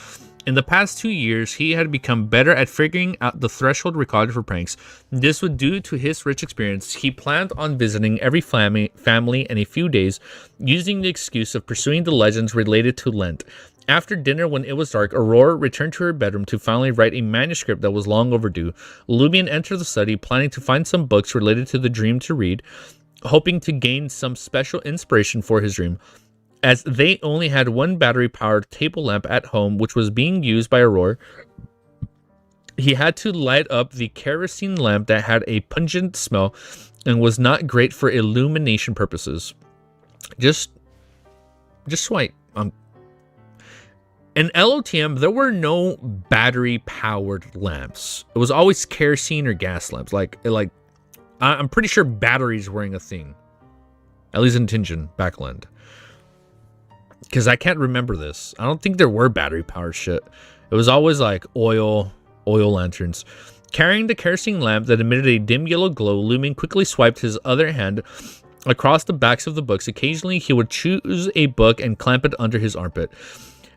In the past 2 years, he had become better at figuring out the threshold required for pranks. This was due to his rich experience. He planned on visiting every family in a few days, using the excuse of pursuing the legends related to Lent. After dinner, when it was dark, Aurora returned to her bedroom to finally write a manuscript that was long overdue. Lumion entered the study, planning to find some books related to the dream to read, hoping to gain some special inspiration for his dream. As they only had one battery-powered table lamp at home, which was being used by Aurora, he had to light up the kerosene lamp that had a pungent smell and was not great for illumination purposes. Just swipe. In LOTM, there were no battery-powered lamps. It was always kerosene or gas lamps. I'm pretty sure batteries weren't a thing. At least in Tinjin, Backland. Because I can't remember this. I don't think there were battery-powered shit. It was always like oil lanterns. Carrying the kerosene lamp that emitted a dim yellow glow, Lumion quickly swiped his other hand across the backs of the books. Occasionally, he would choose a book and clamp it under his armpit.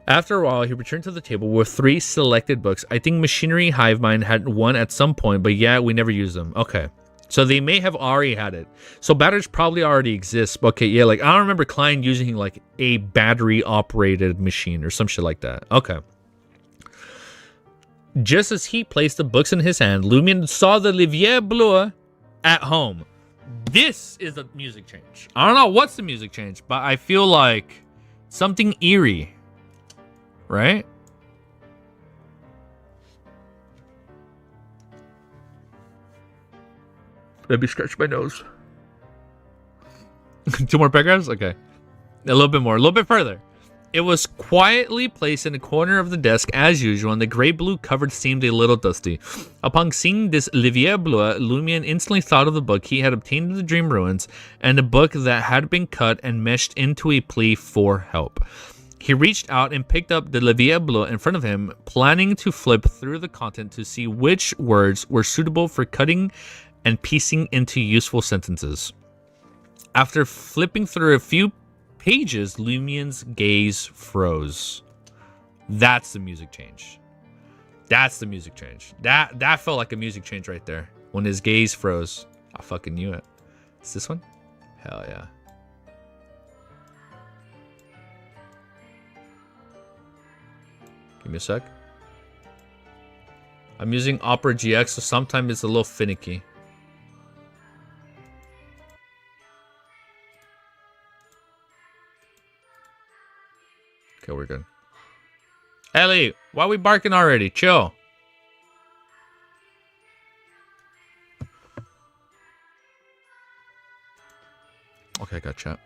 After a while, he returned to the table with 3 selected books. I think Machinery Hive Mind had one at some point, but yeah, we never used them. Okay. So they may have already had it. So batteries probably already exist. Okay, yeah, I don't remember Klein using a battery-operated machine or some shit like that. Okay. Just as he placed the books in his hand, Lumion saw the Livier Bleu at home. This is the music change. I don't know what's the music change, but I feel like something eerie, right? Let me scratch my nose. 2 more paragraphs? Okay. A little bit more. A little bit further. It was quietly placed in a corner of the desk as usual, and the gray-blue cover seemed a little dusty. Upon seeing this Livre Bleu, Lumion instantly thought of the book he had obtained in the Dream Ruins, and a book that had been cut and meshed into a plea for help. He reached out and picked up the Livre Bleu in front of him, planning to flip through the content to see which words were suitable for cutting and piecing into useful sentences. After flipping through a few pages, Lumion's gaze froze. That's the music change. That's the music change. That felt like a music change right there. When his gaze froze. I fucking knew it. Is this one? Hell yeah. Give me a sec. I'm using Opera GX, so sometimes it's a little finicky. Okay, we're good. Ellie, why are we barking already? Chill. Okay, gotcha.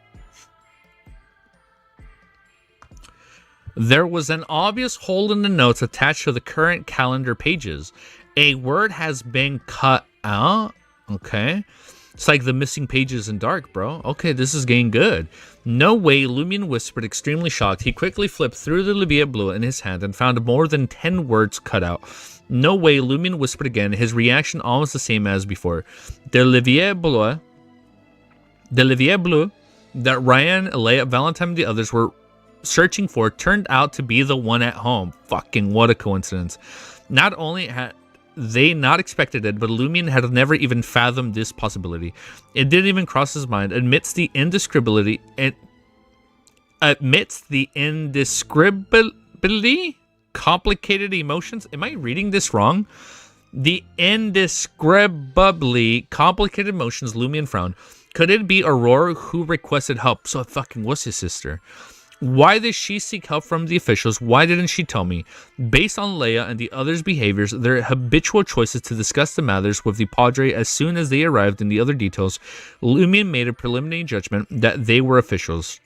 There was an obvious hole in the notes attached to the current calendar pages. A word has been cut out. Okay. It's like the missing pages in dark, bro. Okay, this is getting good. No way, Lumion whispered, extremely shocked. He quickly flipped through the Livre Bleu in his hand and found more than 10 words cut out. No way, Lumion whispered again, his reaction almost the same as before. The Livre Bleu that Ryan, Leia, Valentine, and the others were searching for turned out to be the one at home. Fucking what a coincidence. Not only had they not expected it, but Lumion had never even fathomed this possibility. It didn't even cross his mind. Amidst the indescribability, complicated emotions. Am I reading this wrong? The indescribably complicated emotions Lumion frowned. Could it be Aurora who requested help? So it fucking was his sister. Why did she seek help from the officials? Why didn't she tell me? Based on Leia and the others' behaviors, their habitual choices to discuss the matters with the Padre as soon as they arrived in the other details, Lumion made a preliminary judgment that they were officials.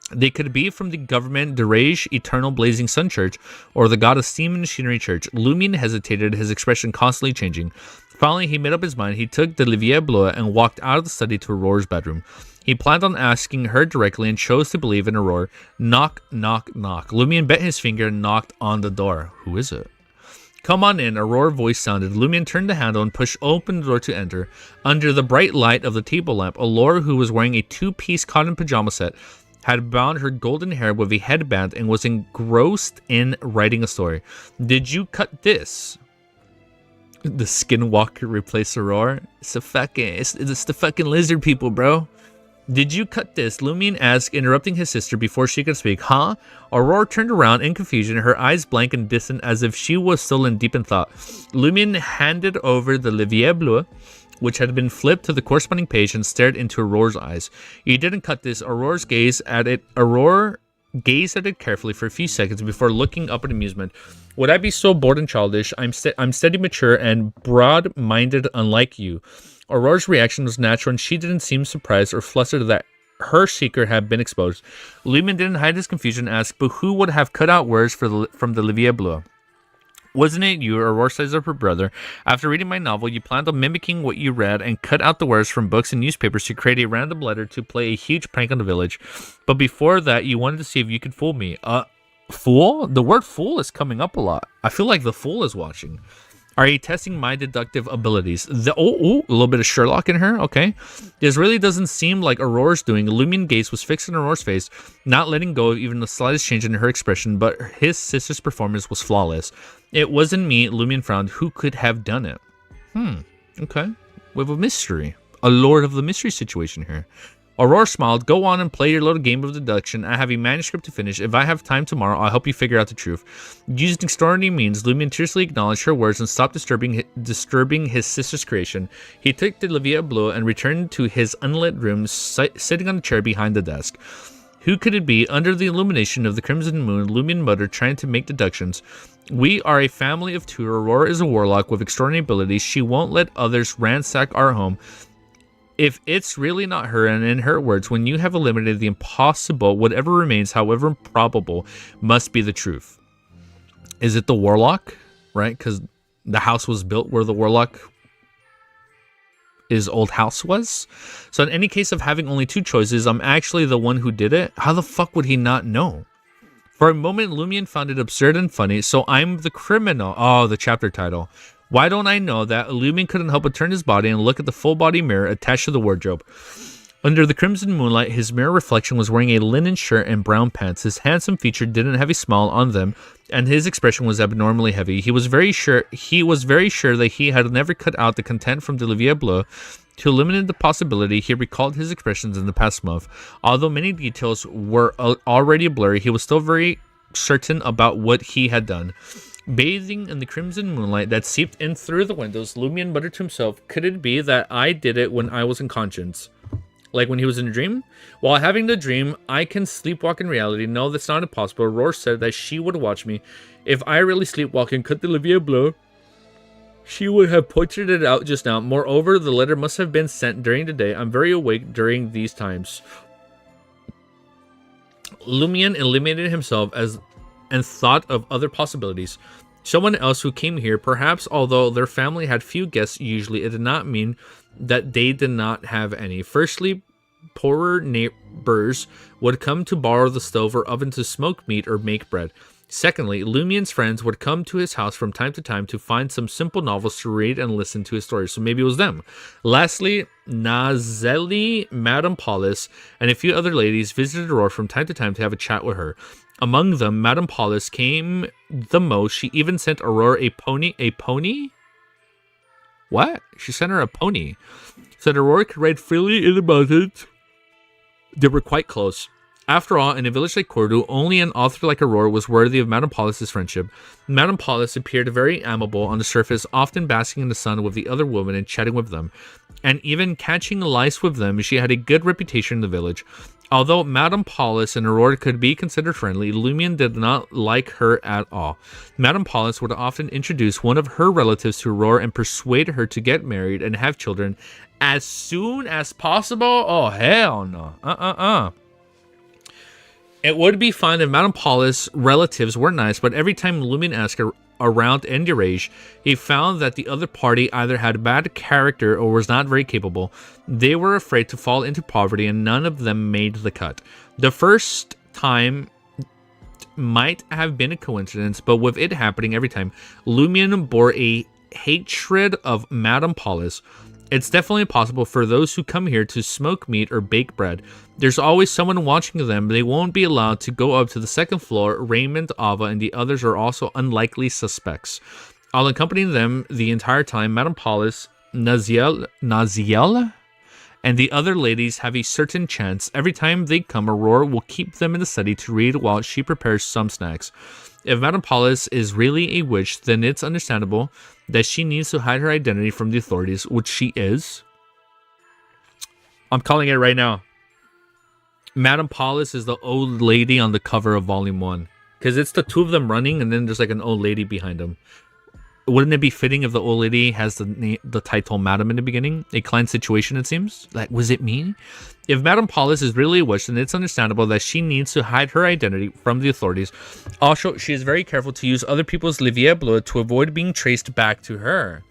They could be from the government, Derage, Eternal Blazing Sun Church, or the God of Steam and Machinery Church. Lumion hesitated, his expression constantly changing. Finally, he made up his mind. He took the Livre Bleu and walked out of the study to Aurora's bedroom. He planned on asking her directly and chose to believe in Aurora. Knock, knock, knock. Lumion bent his finger and knocked on the door. Who is it? Come on in, Aurora's voice sounded. Lumion turned the handle and pushed open the door to enter. Under the bright light of the table lamp, Aurora, who was wearing a 2-piece cotton pajama set, had bound her golden hair with a headband and was engrossed in writing a story. Did you cut this? The skinwalker replaced Aurora? It's the fucking lizard people, bro. Did you cut this? Lumion asked, interrupting his sister before she could speak. Huh? Aurora turned around in confusion, her eyes blank and distant as if she was still deep in thought. Lumion handed over the Livre Bleu, which had been flipped to the corresponding page, and stared into Aurora's eyes. You didn't cut this. Aurora gazed at it carefully for a few seconds before looking up in amusement. Would I be so bored and childish? I'm steady, mature, and broad-minded, unlike you. Aurora's reaction was natural, and she didn't seem surprised or flustered that her secret had been exposed. Lumion didn't hide his confusion and asked, but who would have cut out words from the Livre Bleu? Wasn't it you, Aurora says of her brother? After reading my novel, you planned on mimicking what you read and cut out the words from books and newspapers to create a random letter to play a huge prank on the village. But before that, you wanted to see if you could fool me. Fool? The word fool is coming up a lot. I feel like the fool is watching. Are you testing my deductive abilities? A little bit of Sherlock in her. Okay. This really doesn't seem like Aurora's doing. Lumion gaze was fixed on Aurora's face, not letting go of even the slightest change in her expression, but his sister's performance was flawless. It wasn't me, Lumion frowned. Who could have done it? Okay. We have a mystery. A Lord of the Mystery situation here. Aurora smiled. Go on and play your little game of deduction. I have a manuscript to finish. If I have time tomorrow, I'll help you figure out the truth. Using extraordinary means, Lumion tearfully acknowledged her words and stopped disturbing his sister's creation. He took the Livia Bleu and returned to his unlit room, sitting on a chair behind the desk. Who could it be? Under the illumination of the crimson moon, Lumion muttered, trying to make deductions. We are a family of two. Aurora is a warlock with extraordinary abilities. She won't let others ransack our home. If it's really not her, and in her words, when you have eliminated the impossible, whatever remains, however improbable, must be the truth. Is it the warlock? Right? Because the house was built where the warlock his old house was. So in any case of having only two choices, I'm actually the one who did it. How the fuck would he not know? For a moment, Lumion found it absurd and funny. So I'm the criminal. Oh, the chapter title. Why don't I know that? Lumion couldn't help but turn his body and look at the full body mirror attached to the wardrobe. Under the crimson moonlight, his mirror reflection was wearing a linen shirt and brown pants. His handsome features didn't have a smile on them, and his expression was abnormally heavy. He was very sure that he had never cut out the content from the Livia Bleu. To eliminate the possibility, he recalled his expressions in the past month. Although many details were already blurry, he was still very certain about what he had done. Bathing in the crimson moonlight that seeped in through the windows, Lumion muttered to himself, could it be that I did it when I was in conscience? Like when he was in a dream? While having the dream, I can sleepwalk in reality. No, that's not impossible. Aurora said that she would watch me. If I really sleepwalk and cut the Livia Bleu, she would have pointed it out just now. Moreover, the letter must have been sent during the day. I'm very awake during these times. Lumion eliminated himself and thought of other possibilities. Someone else who came here, perhaps, although their family had few guests usually, it did not mean that they did not have any. Firstly, poorer neighbors would come to borrow the stove or oven to smoke meat or make bread. Secondly, Lumion's friends would come to his house from time to time to find some simple novels to read and listen to his stories. So maybe it was them. Lastly, Nazeli, Madame Paulus, and a few other ladies visited Aurora from time to time to have a chat with her. Among them, Madame Paulus came the most. She even sent Aurora a pony. A pony? What? She sent her a pony. So that Aurora could ride freely in the mountains. They were quite close. After all, in a village like Cordu, only an author like Aurora was worthy of Madame Paulus's friendship. Madame Paulus appeared very amiable on the surface, often basking in the sun with the other women and chatting with them, and even catching lice with them. She had a good reputation in the village. Although Madame Paulus and Aurora could be considered friendly, Lumion did not like her at all. Madame Paulus would often introduce one of her relatives to Aurora and persuade her to get married and have children as soon as possible. Oh, hell no. It would be fine if Madame Paulus' relatives were nice, but every time Lumion asked her around Endirage, he found that the other party either had bad character or was not very capable. They were afraid to fall into poverty, and none of them made the cut. The first time might have been a coincidence, but with it happening every time, Lumion bore a hatred of Madame Paulus. It's definitely possible for those who come here to smoke meat or bake bread. There's always someone watching them. They won't be allowed to go up to the second floor. Raymond, Ava, and the others are also unlikely suspects. I'll accompany them the entire time. Madame Paulus, Naziel, and the other ladies have a certain chance. Every time they come, Aurora will keep them in the study to read while she prepares some snacks. If Madame Paulus is really a witch, then it's understandable that she needs to hide her identity from the authorities, which she is. I'm calling it right now. Madame Paulus is the old lady on the cover of Volume 1. Because it's the two of them running, and then there's like an old lady behind them. Wouldn't it be fitting if the old lady has the title Madame in the beginning? A client situation, it seems. Like, was it me? If Madame Paulus is really a witch, then it's understandable that she needs to hide her identity from the authorities. Also, she is very careful to use other people's Livia Bleu to avoid being traced back to her.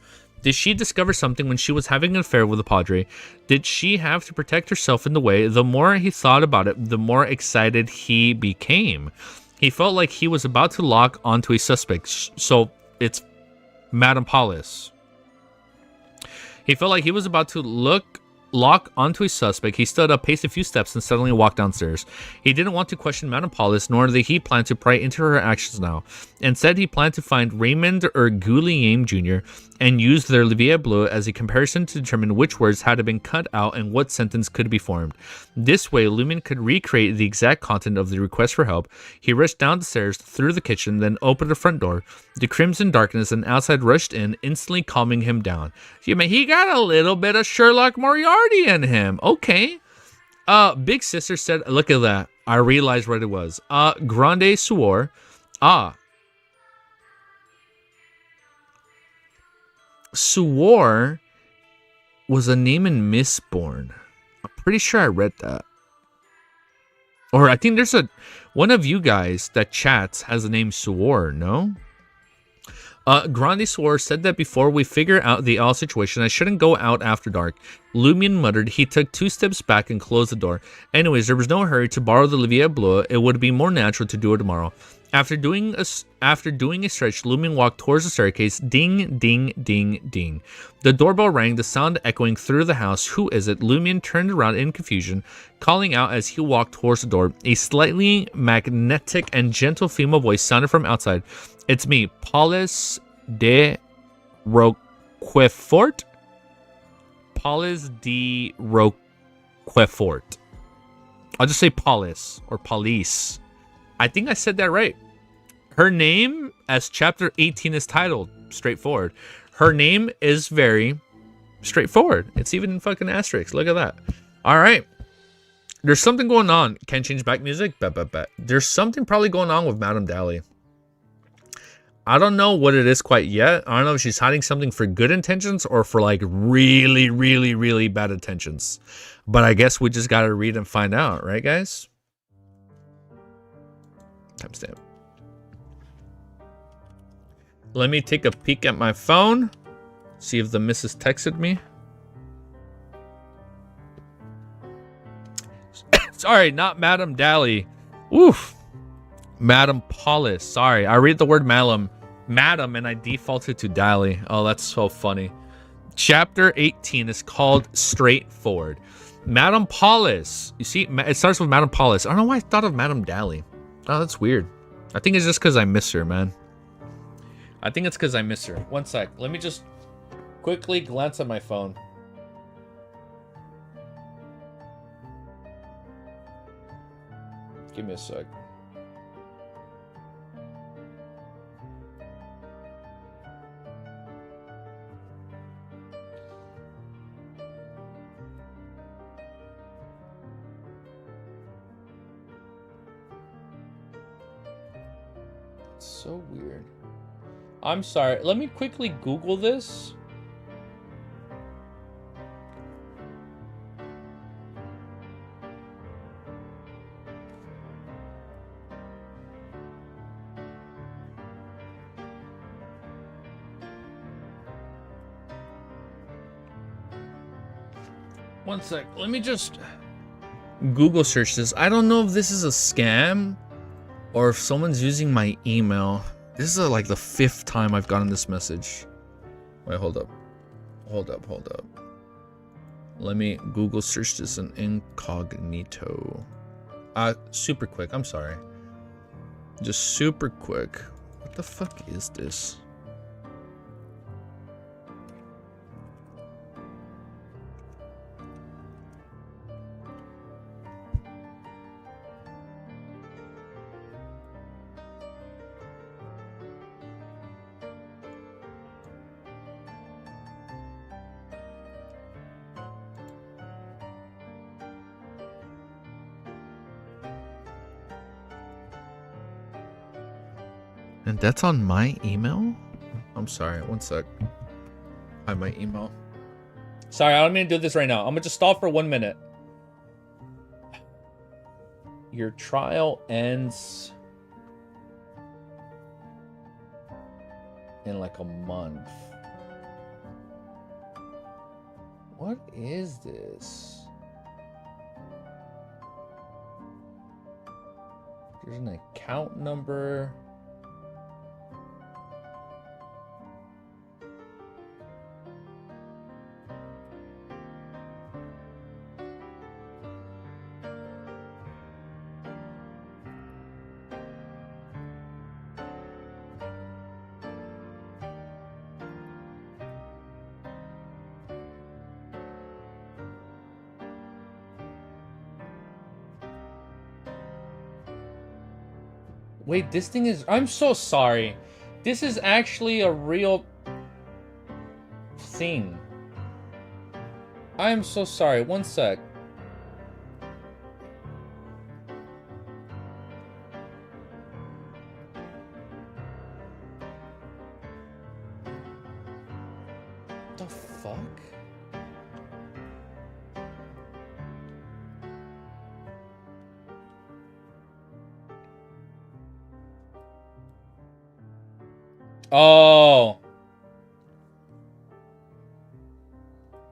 Did she discover something when she was having an affair with the Padre? Did she have to protect herself in the way? The more he thought about it, the more excited he became. He felt like he was about to lock onto a suspect. So, it's Madame Paulus. He felt like he was about to look lock onto a suspect, he stood up, paced a few steps, and suddenly walked downstairs. He didn't want to question Madame Paulus, nor did he plan to pry into her actions now. Instead, he planned to find Raymond or Guillaume Jr. and use their Livia Bleu as a comparison to determine which words had been cut out and what sentence could be formed. This way, Lumion could recreate the exact content of the request for help. He rushed down the stairs, through the kitchen, then opened the front door. The crimson darkness and outside rushed in, instantly calming him down. He got a little bit of Sherlock Moriarty in him. Okay. Big Sister said, look at that. I realized what it was. Grande Suor. Suor was a name in Mistborn. I'm pretty sure I read that. Or I think there's one of you guys that chats has the name Suor, no? Grandi Suor said that before we figure out the L situation, I shouldn't go out after dark. Lumion muttered. He took 2 steps back and closed the door. Anyways, there was no hurry to borrow the Livia Bleu. It would be more natural to do it tomorrow. After doing a stretch, Lumion walked towards the staircase. Ding, ding, ding, ding. The doorbell rang, the sound echoing through the house. Who is it? Lumion turned around in confusion, calling out as he walked towards the door. A slightly magnetic and gentle female voice sounded from outside. It's me, Paulus de Roquefort. Paulus de Roquefort. I'll just say Paulus or Police. I think I said that right. Her name, as chapter 18 is titled, straightforward. Her name is very straightforward. It's even in fucking asterisk. Look at that. All right. There's something going on. Can't change back music? Bet. There's something probably going on with Madame Dally. I don't know what it is quite yet. I don't know if she's hiding something for good intentions or for like really, really, really bad intentions. But I guess we just got to read and find out. Right, guys? Timestamp. Let me take a peek at my phone. See if the missus texted me. Sorry, not Madame Dally. Oof. Madame Paulus. Sorry, I read the word Madam, and I defaulted to Dally. Oh, that's so funny. Chapter 18 is called Straightforward. Madame Paulus. You see, it starts with Madame Paulus. I don't know why I thought of Madame Dally. Oh, that's weird. I think it's just because I miss her, man. I think it's because I miss her. One sec. Let me just quickly glance at my phone. Give me a sec. So weird. I'm sorry. Let me quickly Google this. One sec. Let me just Google search this. I don't know if this is a scam or if someone's using my email. This is like the 5th time I've gotten this message. Wait, hold up. Let me Google search this in incognito. Super quick. I'm sorry. Just super quick. What the fuck is this? And that's on my email? I'm sorry, one sec. I have my email. Sorry, I don't mean to do this right now. I'm gonna just stop for 1 minute. Your trial ends in like a month. What is this? There's an account number. Wait, this thing is... I'm so sorry. This is actually a real thing. I'm so sorry. One sec. The fuck? Oh.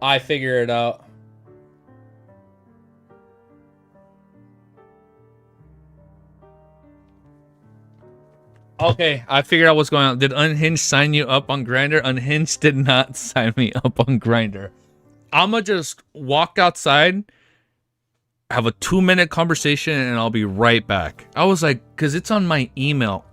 I figure it out. Okay, I figured out what's going on. Did Unhinged sign you up on Grindr? Unhinged did not sign me up on Grindr. I'ma just walk outside, have a 2-minute conversation, and I'll be right back. I was like, because it's on my email.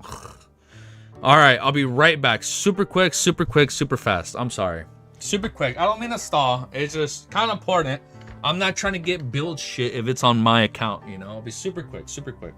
All right, I'll be right back. Super quick, super fast. I'm sorry. Super quick. I don't mean to stall. It's just kind of important. I'm not trying to get billed shit if it's on my account, you know? I'll be super quick, super quick.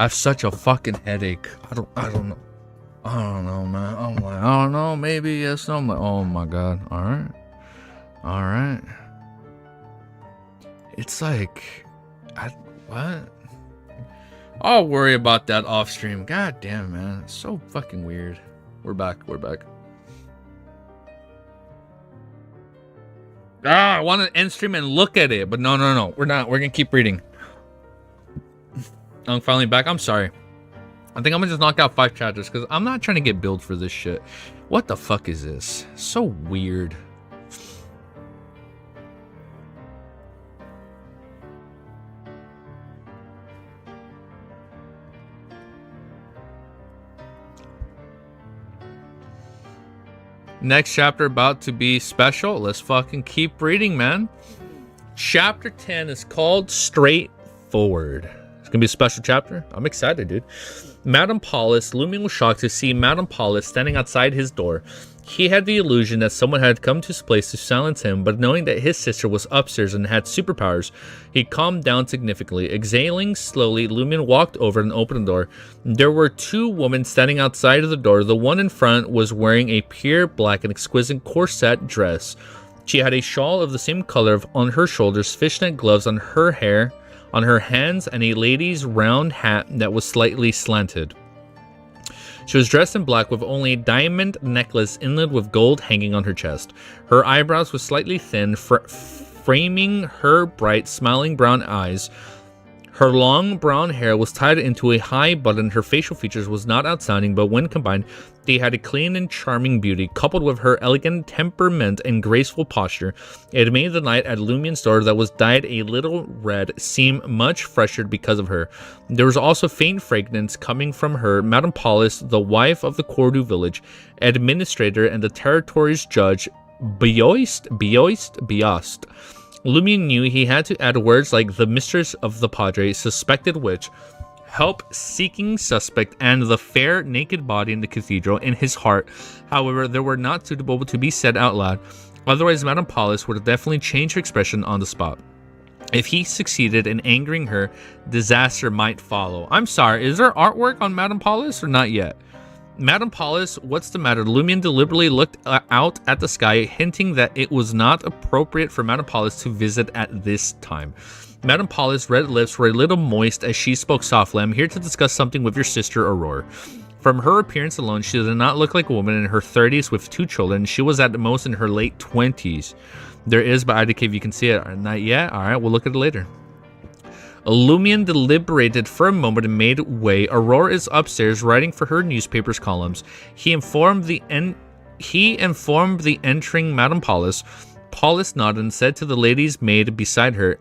I have such a fucking headache. I don't know. I don't know, man. I'm like, I don't know. Maybe yes. I'm like, oh my god. All right. It's like, what? I'll worry about that off stream. God damn, man. It's so fucking weird. We're back. I want to end stream and look at it, but no. We're not. We're gonna keep reading. I'm finally back. I'm sorry. I think I'm gonna just knock out 5 chapters because I'm not trying to get billed for this shit. What the fuck is this? So weird. Next chapter about to be special. Let's fucking keep reading, man. Chapter 10 is called Straightforward. It's gonna be a special chapter. I'm excited, dude. Madame Paulus, Lumion was shocked to see Madame Paulus standing outside his door. He had the illusion that someone had come to his place to silence him, but knowing that his sister was upstairs and had superpowers, he calmed down significantly. Exhaling slowly, Lumion walked over and opened the door. There were 2 women standing outside of the door. The one in front was wearing a pure black and exquisite corset dress. She had a shawl of the same color on her shoulders, fishnet gloves on her hair, on her hands, and a lady's round hat that was slightly slanted. She was dressed in black with only a diamond necklace inlaid with gold hanging on her chest. Her eyebrows were slightly thin, framing her bright, smiling brown eyes. Her long brown hair was tied into a high button. Her facial features was not outstanding, but when combined, they had a clean and charming beauty. Coupled with her elegant temperament and graceful posture, it made the night at Lumion's door that was dyed a little red seem much fresher because of her. There was also faint fragrance coming from her. Madame Paulus, the wife of the Cordu village administrator and the territory's judge, Bioist. Lumion knew he had to add words like the mistress of the Padre, suspected witch, help-seeking suspect, and the fair, naked body in the cathedral in his heart. However, they were not suitable to be said out loud. Otherwise, Madame Paulus would have definitely changed her expression on the spot. If he succeeded in angering her, disaster might follow. I'm sorry, is there artwork on Madame Paulus or not yet? Madame Paulus, what's the matter? Lumion deliberately looked out at the sky, hinting that it was not appropriate for Madame Paulus to visit at this time. Madame Paulus' red lips were a little moist as she spoke softly. I'm here to discuss something with your sister, Aurora. From her appearance alone, she did not look like a woman in her 30s with 2 children. She was at the most in her late 20s. There is, but I don't care if you can see it. Not yet? Alright, we'll look at it later. Lumion deliberated for a moment and made way. Aurora is upstairs writing for her newspaper's columns. He informed the entering Madame Paulus. Paulus nodded and said to the lady's maid beside her,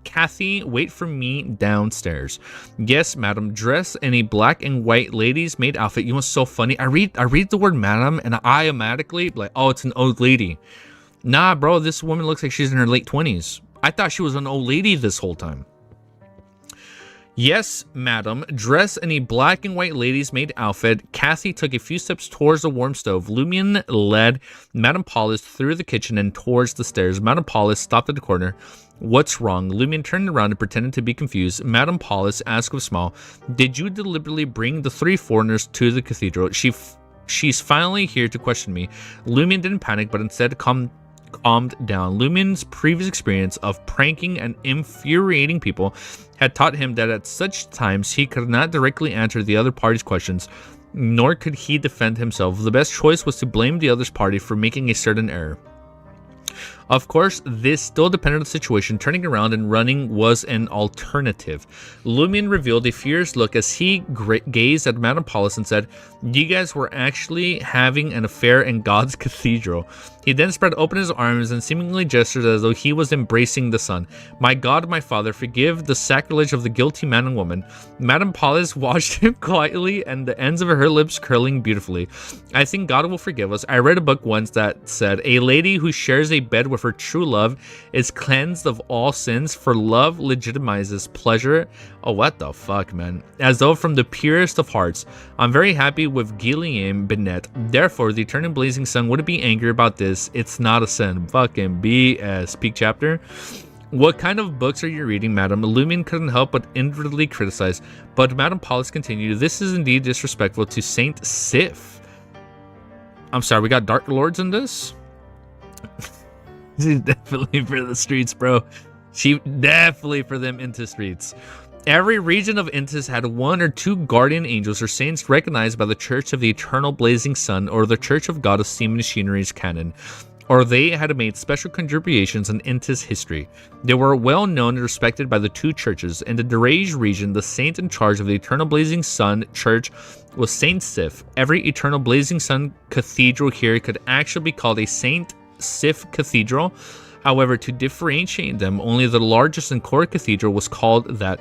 Kathy, wait for me downstairs. Yes, madam. Dress in a black and white lady's maid outfit. You know what's so funny? I read the word madam and I automatically like, oh, it's an old lady. Nah, bro, this woman looks like she's in her late 20s. I thought she was an old lady this whole time. Yes, madam. Dressed in a black and white lady's maid outfit, Kathy took a few steps towards the warm stove. Lumion led Madame Paulus through the kitchen and towards the stairs. Madame Paulus stopped at the corner. What's wrong? Lumion turned around and pretended to be confused. Madame Paulus asked with a smile, did you deliberately bring the 3 foreigners to the cathedral? She's finally here to question me. Lumion didn't panic, but instead calmed down. Lumion's previous experience of pranking and infuriating people had taught him that at such times he could not directly answer the other party's questions, nor could he defend himself. The best choice was to blame the other party for making a certain error. Of course, this still depended on the situation. Turning around and running was an alternative. Lumion revealed a furious look as he gazed at Madame Paulus and said, you guys were actually having an affair in God's cathedral. He then spread open his arms and seemingly gestured as though he was embracing the sun. My God, my Father, forgive the sacrilege of the guilty man and woman. Madame Paulus watched him quietly and the ends of her lips curling beautifully. I think God will forgive us. I read a book once that said, a lady who shares a bed with her true love is cleansed of all sins, for love legitimizes pleasure. Oh, what the fuck, man. As though from the purest of hearts. I'm very happy with Guillaume Binet. Therefore, the eternal blazing sun wouldn't be angry about this. It's not a sin. Fucking BS. Peak chapter. What kind of books are you reading, madam? Lumion couldn't help but inwardly criticize, but Madame Paulus continued, this is indeed disrespectful to Saint Sif. I'm sorry, we got Dark Lords in this? She's definitely for the streets, bro. She definitely for them into streets. Every region of Intis had 1 or 2 guardian angels or saints recognized by the Church of the Eternal Blazing Sun or the Church of God of Steam Machinery's canon, or they had made special contributions in Intis history. They were well known and respected by the 2 churches. In the Derage region, the saint in charge of the Eternal Blazing Sun Church was Saint Sif. Every Eternal Blazing Sun cathedral here could actually be called a Saint Sif Cathedral. However, to differentiate them, only the largest and core cathedral was called that.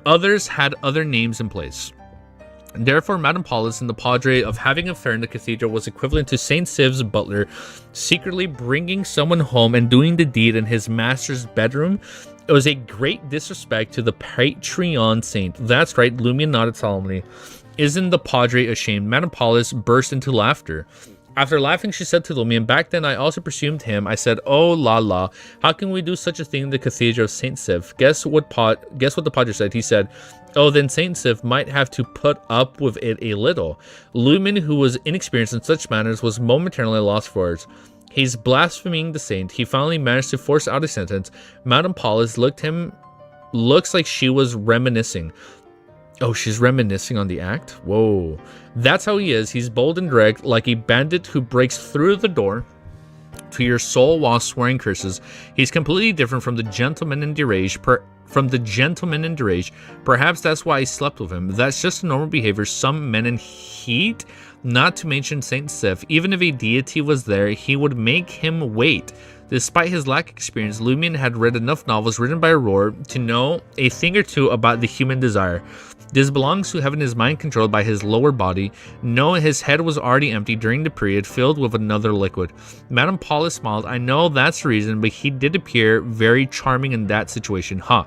Others had other names in place. Therefore, Madame Paulus and the Padre of having an affair in the cathedral was equivalent to Saint Sif's butler secretly bringing someone home and doing the deed in his master's bedroom. It was a great disrespect to the Patreon saint. That's right, Lumion nodded solemnly. Isn't the Padre ashamed? Madame Paulus burst into laughter. After laughing, she said to Lumion, back then I also presumed him. I said, oh la la, how can we do such a thing in the cathedral of Saint Sif? Guess what the Padre said? He said, oh, then Saint Sif might have to put up with it a little. Lumion, who was inexperienced in such matters, was momentarily lost for words. He's blaspheming the saint. He finally managed to force out a sentence. Madame Paulus looks like she was reminiscing. Oh, she's reminiscing on the act? Whoa. That's how he is. He's bold and direct, like a bandit who breaks through the door to your soul while swearing curses. He's completely different from the gentleman in Derage. Perhaps that's why I slept with him. That's just a normal behavior some men in heat. Not to mention Saint Sif. Even if a deity was there, he would make him wait. Despite his lack of experience, Lumion had read enough novels written by Aurora to know a thing or two about the human desire. This belongs to having his mind controlled by his lower body. No, his head was already empty during the period, filled with another liquid. Madame Paulus smiled. I know that's the reason, but he did appear very charming in that situation. Huh.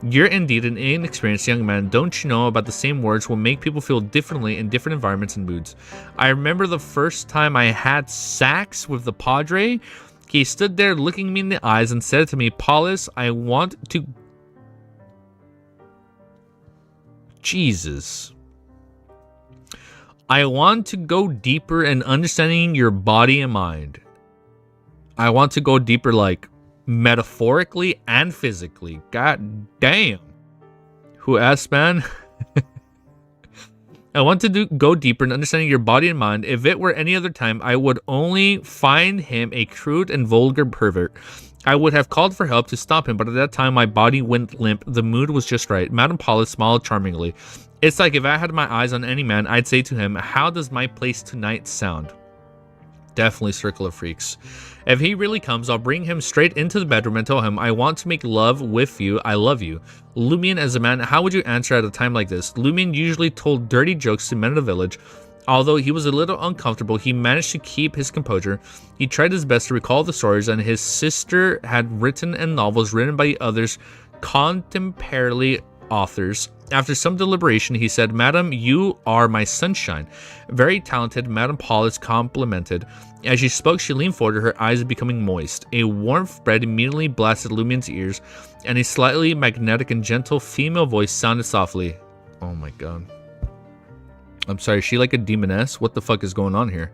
You're indeed an inexperienced young man. Don't you know about the same words will make people feel differently in different environments and moods? I remember the first time I had sex with the Padre. He stood there looking me in the eyes and said to me, Paulus, I want to... Jesus. I want to go deeper in understanding your body and mind. I want to go deeper, like, metaphorically and physically. God damn. Who asked, man? I want to go deeper in understanding your body and mind. If it were any other time, I would only find him a crude and vulgar pervert. I would have called for help to stop him, but at that time my body went limp. The mood was just right. Madame Paulus smiled charmingly. It's like if I had my eyes on any man, I'd say to him, how does my place tonight sound? Definitely Circle of Freaks. If he really comes, I'll bring him straight into the bedroom and tell him, I want to make love with you. I love you. Lumion, as a man, how would you answer at a time like this? Lumion usually told dirty jokes to men in the village. Although he was a little uncomfortable, he managed to keep his composure. He tried his best to recall the stories, and his sister had written and novels written by others, contemporary authors. After some deliberation, he said, Madam, you are my sunshine. Very talented, Madame Paulus complimented. As she spoke, she leaned forward, her eyes becoming moist. A warmth breath immediately blasted Lumion's ears, and a slightly magnetic and gentle female voice sounded softly. Oh my god. I'm sorry, is she like a demoness? What the fuck is going on here?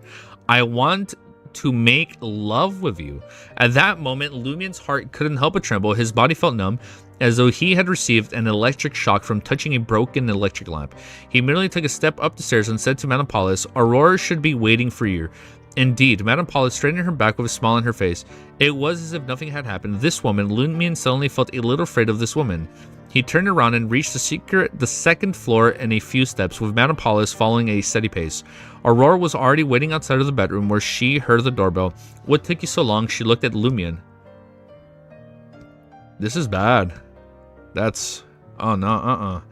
I want to make love with you. At that moment, Lumion's heart couldn't help but tremble. His body felt numb, as though he had received an electric shock from touching a broken electric lamp. He immediately took a step up the stairs and said to Madame Paulus, Aurora should be waiting for you. Indeed, Madame Paulus straightened her back with a smile on her face. It was as if nothing had happened. This woman, Lumion suddenly felt a little afraid of this woman. He turned around and reached the second floor in a few steps, with Madame Paulus following a steady pace. Aurora was already waiting outside of the bedroom, where she heard the doorbell. What took you so long? She looked at Lumion. This is bad. That's... Oh, no,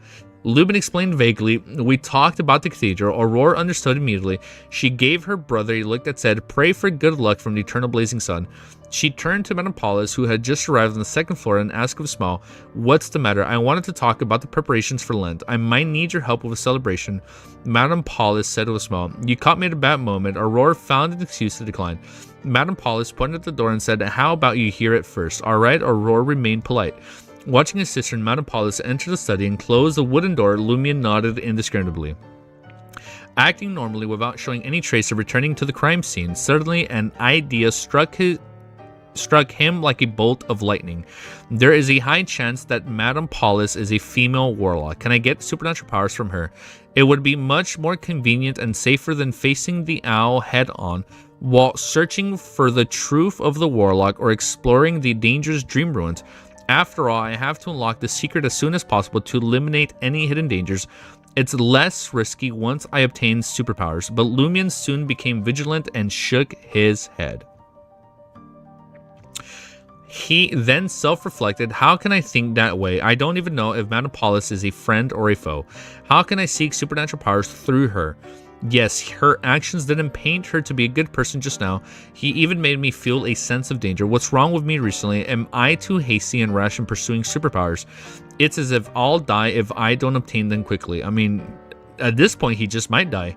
Lubin explained vaguely. We talked about the cathedral. Aurora understood immediately. She gave her brother a look that said, "Pray for good luck from the eternal blazing sun." She turned to Madame Paulus, who had just arrived on the second floor, and asked with a smile, "What's the matter? I wanted to talk about the preparations for Lent. I might need your help with a celebration." Madame Paulus said with a smile, "You caught me at a bad moment." Aurora found an excuse to decline. Madame Paulus pointed at the door and said, "How about you hear it first?" "All right." Aurora remained polite. Watching his sister and Madame Paulus enter the study and close the wooden door, Lumion nodded indiscriminately. Acting normally without showing any trace of returning to the crime scene, suddenly an idea struck him like a bolt of lightning. There is a high chance that Madame Paulus is a female warlock. Can I get supernatural powers from her? It would be much more convenient and safer than facing the owl head-on while searching for the truth of the warlock or exploring the dangerous dream ruins. After all, I have to unlock the secret as soon as possible to eliminate any hidden dangers. It's less risky once I obtain superpowers, but Lumion soon became vigilant and shook his head. He then self-reflected, how can I think that way? I don't even know if Madame Paulus is a friend or a foe. How can I seek supernatural powers through her? Yes, her actions didn't paint her to be a good person just now. He even made me feel a sense of danger. What's wrong with me recently? Am I too hasty and rash in pursuing superpowers? It's as if I'll die if I don't obtain them quickly. I mean, at this point, he just might die.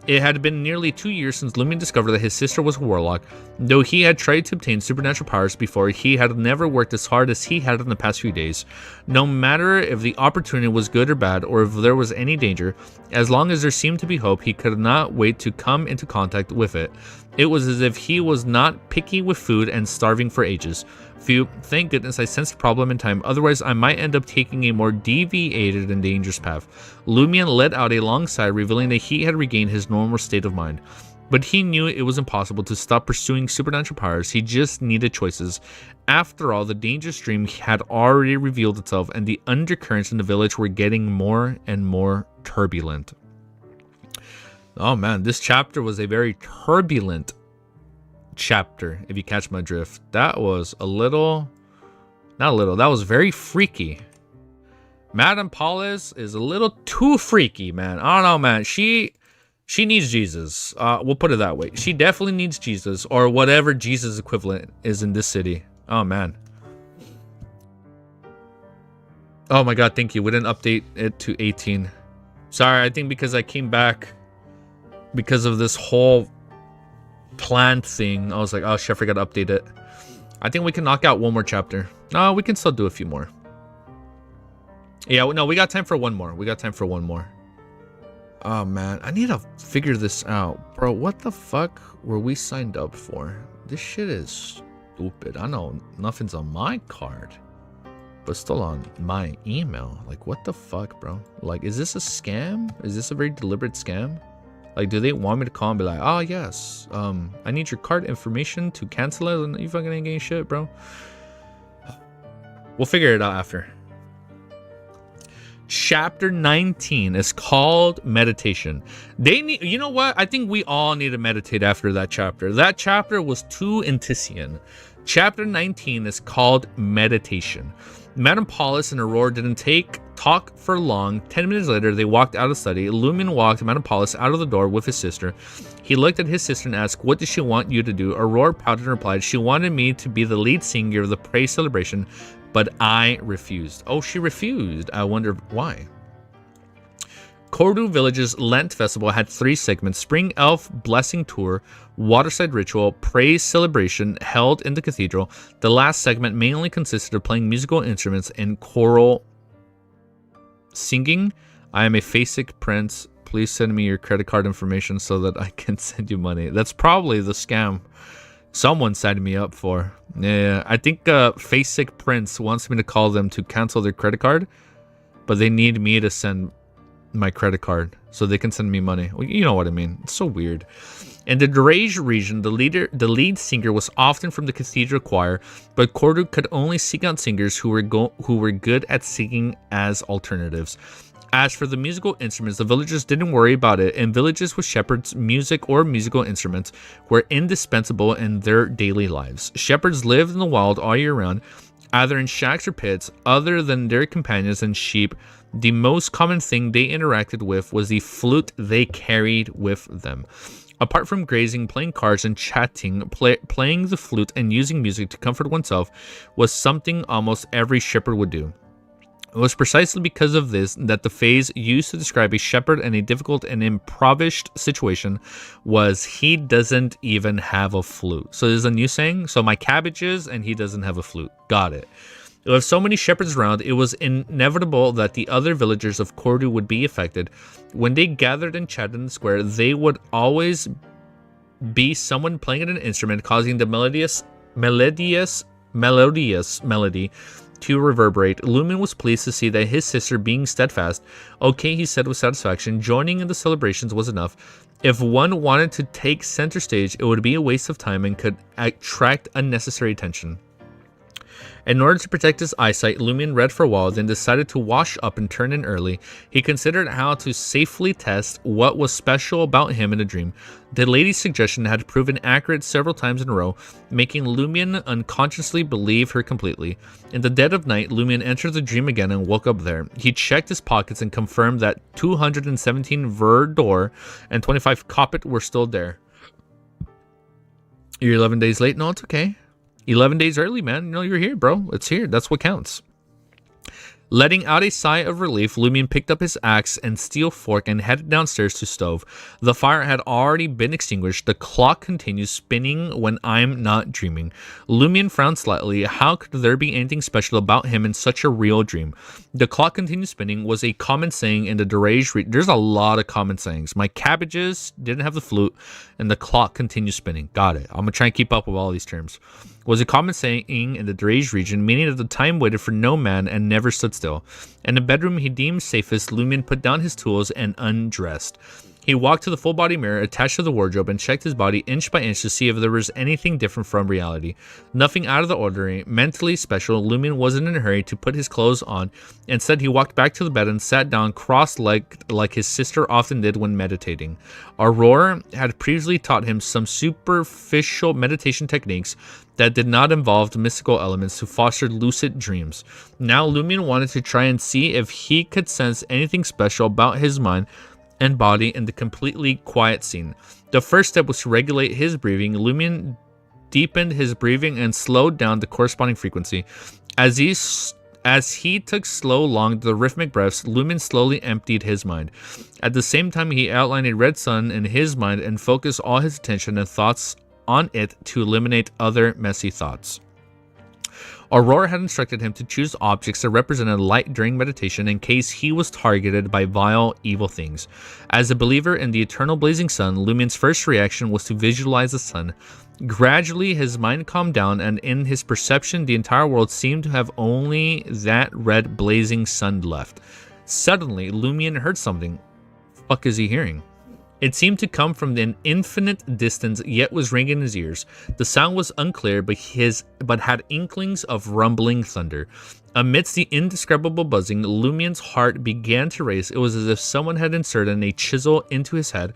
It had been nearly 2 years since Lumion discovered that his sister was a warlock. Though he had tried to obtain supernatural powers before, he had never worked as hard as he had in the past few days. No matter if the opportunity was good or bad, or if there was any danger, as long as there seemed to be hope, he could not wait to come into contact with it. It was as if he was not picky with food and starving for ages. Phew, thank goodness I sensed the problem in time, otherwise I might end up taking a more deviated and dangerous path. Lumion let out a long sigh, revealing that he had regained his normal state of mind. But he knew it was impossible to stop pursuing supernatural powers, he just needed choices. After all, the dangerous dream had already revealed itself, and the undercurrents in the village were getting more and more turbulent. Oh man, this chapter was a very turbulent chapter, if you catch my drift. That was a little, not a little, that was very freaky. Madame Paulus is a little too freaky, man. I don't know, man. She needs Jesus. We'll put it that way. She definitely needs Jesus, or whatever Jesus equivalent is in this city. Oh man. Oh my god, thank you. We didn't update it to 18. Sorry, I think because I came back because of this whole plant thing, I was like, oh shit, I forgot to update it. I think we can knock out one more chapter. No, we can still do a few more. Yeah, no, we got time for one more. We got time for one more. Oh man, I need to figure this out. Bro, what the fuck were we signed up for? This shit is stupid. I know nothing's on my card, but still on my email. Like, what the fuck, bro? Like, is this a scam? Is this a very deliberate scam? Like, do they want me to call and be like, oh yes, I need your card information to cancel it, and you fucking ain't getting shit, bro? We'll figure it out after. Chapter 19 is called Meditation. They need, you know what? I think we all need to meditate after that chapter. That chapter was too Intisian. Chapter 19 is called Meditation. Madame Paulus and Aurora didn't talk for long. 10 minutes later, they walked out of the study. Lumion walked Madame Paulus out of the door with his sister. He looked at his sister and asked, what does she want you to do? Aurora pouted and replied, she wanted me to be the lead singer of the praise celebration, but I refused. Oh, she refused. I wonder why. Cordu Village's Lent Festival had 3 segments: Spring Elf Blessing Tour, Waterside Ritual, Praise Celebration held in the cathedral. The last segment mainly consisted of playing musical instruments and choral singing. I am a Fasic Prince. Please send me your credit card information so that I can send you money. That's probably the scam someone signed me up for. Yeah, I think Fasic Prince wants me to call them to cancel their credit card, but they need me to send my credit card so they can send me money. Well, you know what I mean. It's so weird. In the Drage region, the lead singer was often from the cathedral choir, but Cordu could only seek out singers who were good at singing as alternatives. As for the musical instruments, the villagers didn't worry about it. In villages with shepherds, music or musical instruments were indispensable in their daily lives. Shepherds lived in the wild all year round. either in shacks or pits. Other than their companions and sheep, the most common thing they interacted with was the flute they carried with them. Apart from grazing, playing cards, and chatting, playing the flute and using music to comfort oneself was something almost every shepherd would do. It was precisely because of this that the phrase used to describe a shepherd in a difficult and impoverished situation was, "He doesn't even have a flute." So there's a new saying. So my cabbages and he doesn't have a flute. Got it. With so many shepherds around, it was inevitable that the other villagers of Cordu would be affected. When they gathered and chatted in the square, they would always be someone playing an instrument, causing the melodious melody to reverberate. Lumen was pleased to see that his sister being steadfast. Okay, he said with satisfaction, joining in the celebrations was enough. If one wanted to take center stage, it would be a waste of time and could attract unnecessary attention. In order to protect his eyesight, Lumion read for a while, then decided to wash up and turn in early. He considered how to safely test what was special about him in a dream. The lady's suggestion had proven accurate several times in a row, making Lumion unconsciously believe her completely. In the dead of night, Lumion entered the dream again and woke up there. He checked his pockets and confirmed that 217 Verdor and 25 Coppet were still there. You're 11 days late? No, it's okay. 11 days early, man. You know, you're here, bro. It's here. That's what counts. Letting out a sigh of relief, Lumion picked up his axe and steel fork and headed downstairs to stove. The fire had already been extinguished. The clock continues spinning when I'm not dreaming. Lumion frowned slightly. How could there be anything special about him in such a real dream? The clock continues spinning was a common saying in the Derage region. There's a lot of common sayings. My cabbages didn't have the flute, and the clock continues spinning. Got it. I'm going to try and keep up with all these terms. Was a common saying in the Derage region, meaning that the time waited for no man and never stood still. In the bedroom he deemed safest, Lumion put down his tools and undressed. He walked to the full-body mirror attached to the wardrobe and checked his body inch by inch to see if there was anything different from reality. Nothing out of the ordinary, mentally special. Lumion wasn't in a hurry to put his clothes on. Instead, he walked back to the bed and sat down cross-legged like his sister often did when meditating. Aurora had previously taught him some superficial meditation techniques that did not involve mystical elements to foster lucid dreams. Now, Lumion wanted to try and see if he could sense anything special about his mind and body in the completely quiet scene. The first step was to regulate his breathing. Lumion deepened his breathing and slowed down the corresponding frequency. As he took slow, long, the rhythmic breaths, Lumion slowly emptied his mind. At the same time, he outlined a red sun in his mind and focused all his attention and thoughts on it to eliminate other messy thoughts. Aurora had instructed him to choose objects that represented light during meditation in case he was targeted by vile, evil things. As a believer in the eternal blazing sun, Lumion's first reaction was to visualize the sun. Gradually, his mind calmed down, and in his perception, the entire world seemed to have only that red blazing sun left. Suddenly, Lumion heard something. The fuck is he hearing? It seemed to come from an infinite distance, yet was ringing in his ears. The sound was unclear, but had inklings of rumbling thunder. Amidst the indescribable buzzing, Lumion's heart began to race. It was as if someone had inserted a chisel into his head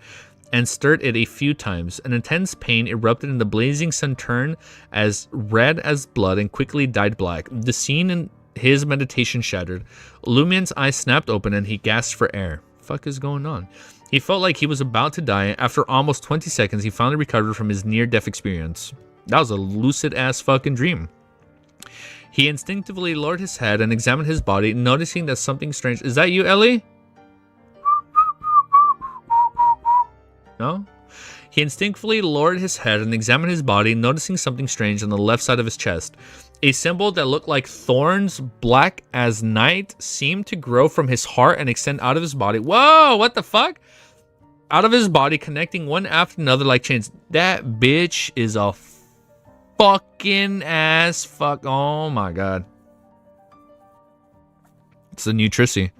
and stirred it a few times. An intense pain erupted in the blazing sun, turned as red as blood and quickly dyed black. The scene in his meditation shattered. Lumion's eyes snapped open and he gasped for air. Fuck is going on? He felt like he was about to die. After almost 20 seconds, he finally recovered from his near-death experience. That was a lucid-ass fucking dream. He instinctively lowered his head and examined his body, noticing that something strange... Is that you, Ellie? No? He instinctively lowered his head and examined his body, noticing something strange on the left side of his chest. A symbol that looked like thorns, black as night, seemed to grow from his heart and extend out of his body. Whoa, what the fuck? Out of his body, connecting one after another like chains. That bitch is a fucking ass fuck. Oh my god. It's a new Trissy.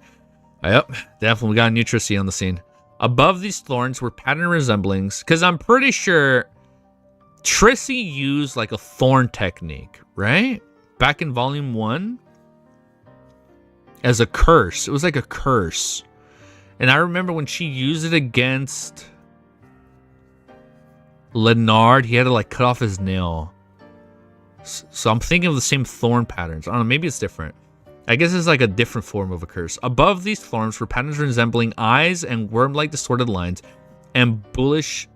Yep, definitely got a new Trissy on the scene. Above these thorns were pattern resemblings, because I'm pretty sure Trissy used like a thorn technique, right? Back in volume 1 as a curse. It was like a curse. And I remember when she used it against Leonard, he had to like cut off his nail. So I'm thinking of the same thorn patterns. I don't know, maybe it's different. I guess it's like a different form of a curse. Above these thorns were patterns resembling eyes and worm-like distorted lines and bluish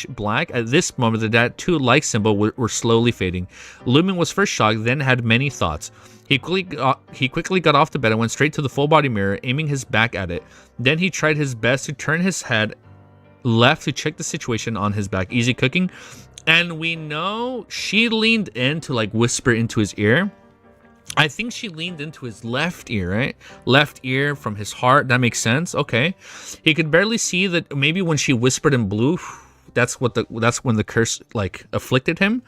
black. At this moment, the tattoo like symbol were slowly fading. Lumen was first shocked, then had many thoughts. He quickly got off the bed and went straight to the full body mirror, aiming his back at it. Then he tried his best to turn his head left to check the situation on his back. Easy cooking. And we know she leaned in to like whisper into his ear. I think she leaned into his left ear, right? Left ear from his heart. That makes sense. Okay. He could barely see that. Maybe when she whispered in blue, that's when the curse like afflicted him.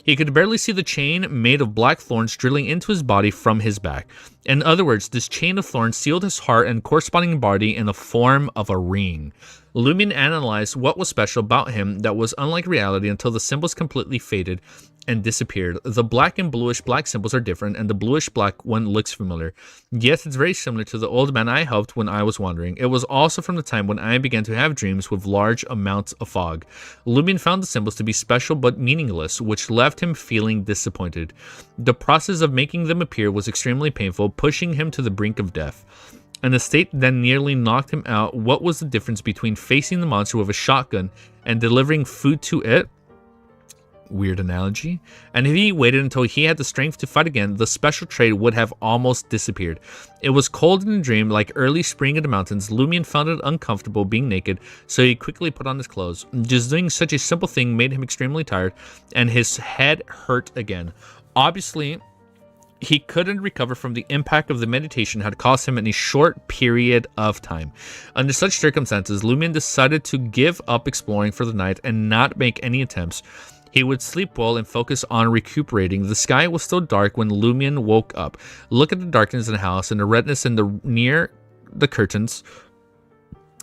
He could barely see the chain made of black thorns drilling into his body from his back. In other words, this chain of thorns sealed his heart and corresponding body in the form of a ring. Lumion analyzed what was special about him that was unlike reality until the symbols completely faded and disappeared. The black and bluish black symbols are different, and the bluish black one looks familiar. Yes, it's very similar to the old man I helped when I was wandering. It was also from the time when I began to have dreams with large amounts of fog. Lumion found the symbols to be special but meaningless, which left him feeling disappointed. The process of making them appear was extremely painful, pushing him to the brink of death. In a state that nearly knocked him out, what was the difference between facing the monster with a shotgun and delivering food to it? Weird analogy. And if he waited until he had the strength to fight again, the special trait would have almost disappeared. It was cold in the dream, like early spring in the mountains. Lumion found it uncomfortable being naked, so he quickly put on his clothes. Just doing such a simple thing made him extremely tired, and his head hurt again. Obviously, he couldn't recover from the impact of the meditation had caused him in a short period of time. Under such circumstances, Lumion decided to give up exploring for the night and not make any attempts. He would sleep well and focus on recuperating. The sky was still dark when Lumion woke up. Look at the darkness in the house and the redness near the curtains.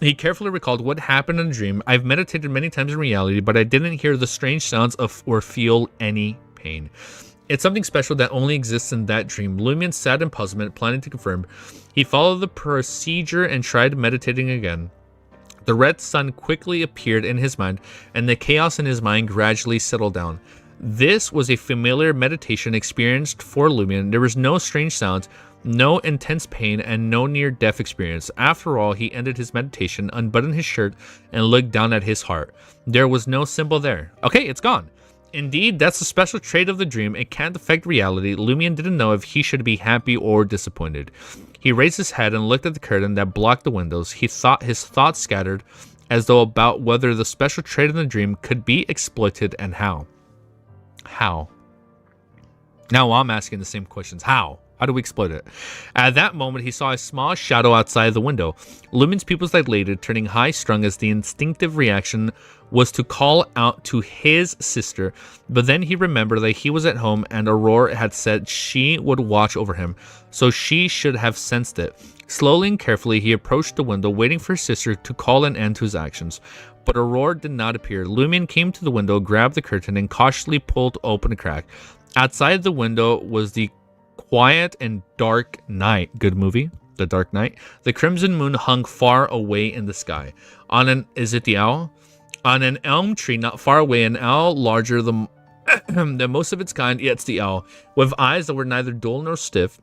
He carefully recalled what happened in the dream. I've meditated many times in reality, but I didn't hear the strange sounds or feel any pain. It's something special that only exists in that dream. Lumion sat in puzzlement, planning to confirm. He followed the procedure and tried meditating again. The red sun quickly appeared in his mind, and the chaos in his mind gradually settled down. This was a familiar meditation experienced for Lumion. There was no strange sounds, no intense pain, and no near-death experience. After all, he ended his meditation, unbuttoned his shirt, and looked down at his heart. There was no symbol there. Okay, it's gone. Indeed, that's a special trait of the dream. It can't affect reality. Lumion didn't know if he should be happy or disappointed. He raised his head and looked at the curtain that blocked the windows. His thoughts scattered as though about whether the special trait in the dream could be exploited and how. How? Now I'm asking the same questions. How? How do we exploit it? At that moment, he saw a small shadow outside the window. Lumion's pupils dilated, turning high-strung as the instinctive reaction was to call out to his sister. But then he remembered that he was at home and Aurora had said she would watch over him, so she should have sensed it. Slowly and carefully, he approached the window, waiting for his sister to call an end to his actions. But Aurora did not appear. Lumion came to the window, grabbed the curtain, and cautiously pulled open a crack. Outside the window was the quiet and dark night. Good movie, The Dark Knight. The crimson moon hung far away in the sky. Is it the owl? On an elm tree not far away, an owl larger than most of its kind, yeah, it's the owl, with eyes that were neither dull nor stiff,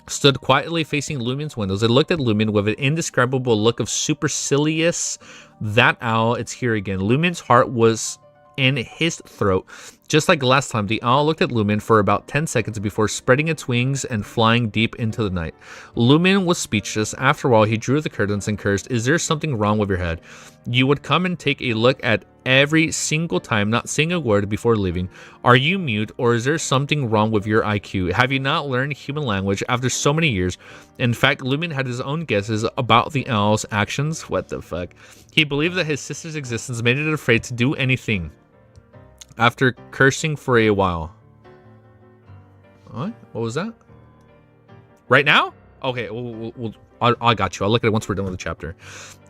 stood quietly facing Lumion's windows. It looked at Lumion with an indescribable look of supercilious. That owl, it's here again. Lumion's heart was in his throat. Just like last time, the owl looked at Lumion for about 10 seconds before spreading its wings and flying deep into the night. Lumion was speechless. After all, he drew the curtains and cursed, "Is there something wrong with your head? You would come and take a look at every single time, not saying a word before leaving. Are you mute, or is there something wrong with your IQ? Have you not learned human language after so many years?" In fact, Lumion had his own guesses about the owl's actions. What the fuck? He believed that his sister's existence made it afraid to do anything. After cursing for a while. What was that? Right now? Okay, I got you. I'll look at it once we're done with the chapter.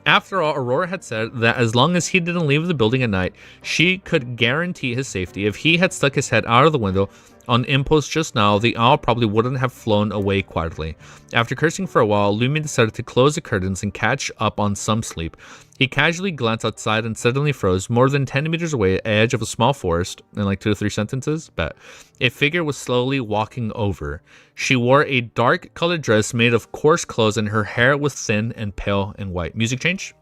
After all, Aurora had said that as long as he didn't leave the building at night, she could guarantee his safety. If he had stuck his head out of the window, On impulse just now, the owl probably wouldn't have flown away quietly. After cursing for a while, Lumion decided to close the curtains and catch up on some sleep. He casually glanced outside and suddenly froze. More than 10 meters away, at the edge of a small forest, in like 2 to 3 sentences, bet, a figure was slowly walking over. She wore a dark-colored dress made of coarse clothes, and her hair was thin and pale and white. Music change?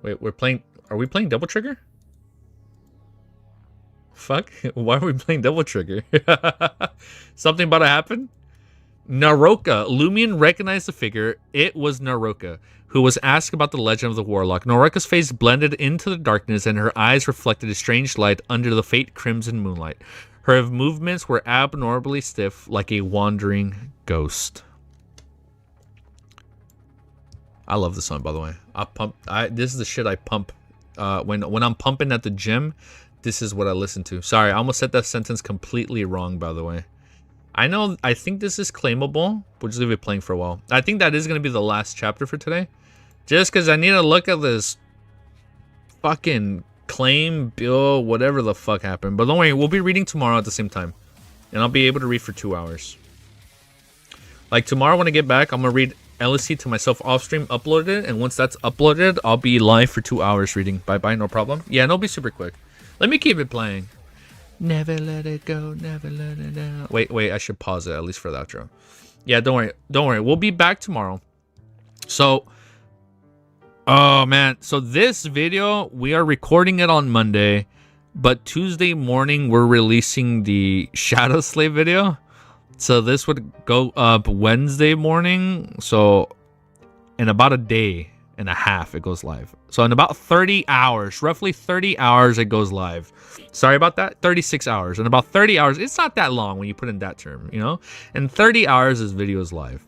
Wait, are we playing Double Trigger? Fuck, why are we playing Double Trigger? Something about to happen? Naroka. Lumion recognized the figure. It was Naroka, who was asked about the legend of the warlock. Naroka's face blended into the darkness, and her eyes reflected a strange light under the faint crimson moonlight. Her movements were abnormally stiff, like a wandering ghost. I love this song, by the way. This is the shit I pump when I'm pumping at the gym. This is what I listen to. Sorry, I almost said that sentence completely wrong, by the way. I think this is claimable. We'll just leave it playing for a while. I think that is going to be the last chapter for today. Just because I need to look at this fucking claim bill, whatever the fuck happened. But don't worry, we'll be reading tomorrow at the same time. And I'll be able to read for 2 hours. Like tomorrow when I get back, I'm going to read LSC to myself off stream, upload it, and once that's uploaded, I'll be live for 2 hours reading. Bye-bye, no problem. Yeah, and it'll be super quick. Let me keep it playing. Never let it go, never let it down. Wait, I should pause it, at least for the outro. Yeah, don't worry. We'll be back tomorrow. So, oh man. So this video, we are recording it on Monday, but Tuesday morning, we're releasing the Shadow Slave video. So this would go up Wednesday morning. So in about a day and a half, it goes live. So in about 30 hours, roughly 30 hours, it goes live. Sorry about that. 36 hours. In about 30 hours, it's not that long when you put in that term, you know? In 30 hours, this video is live.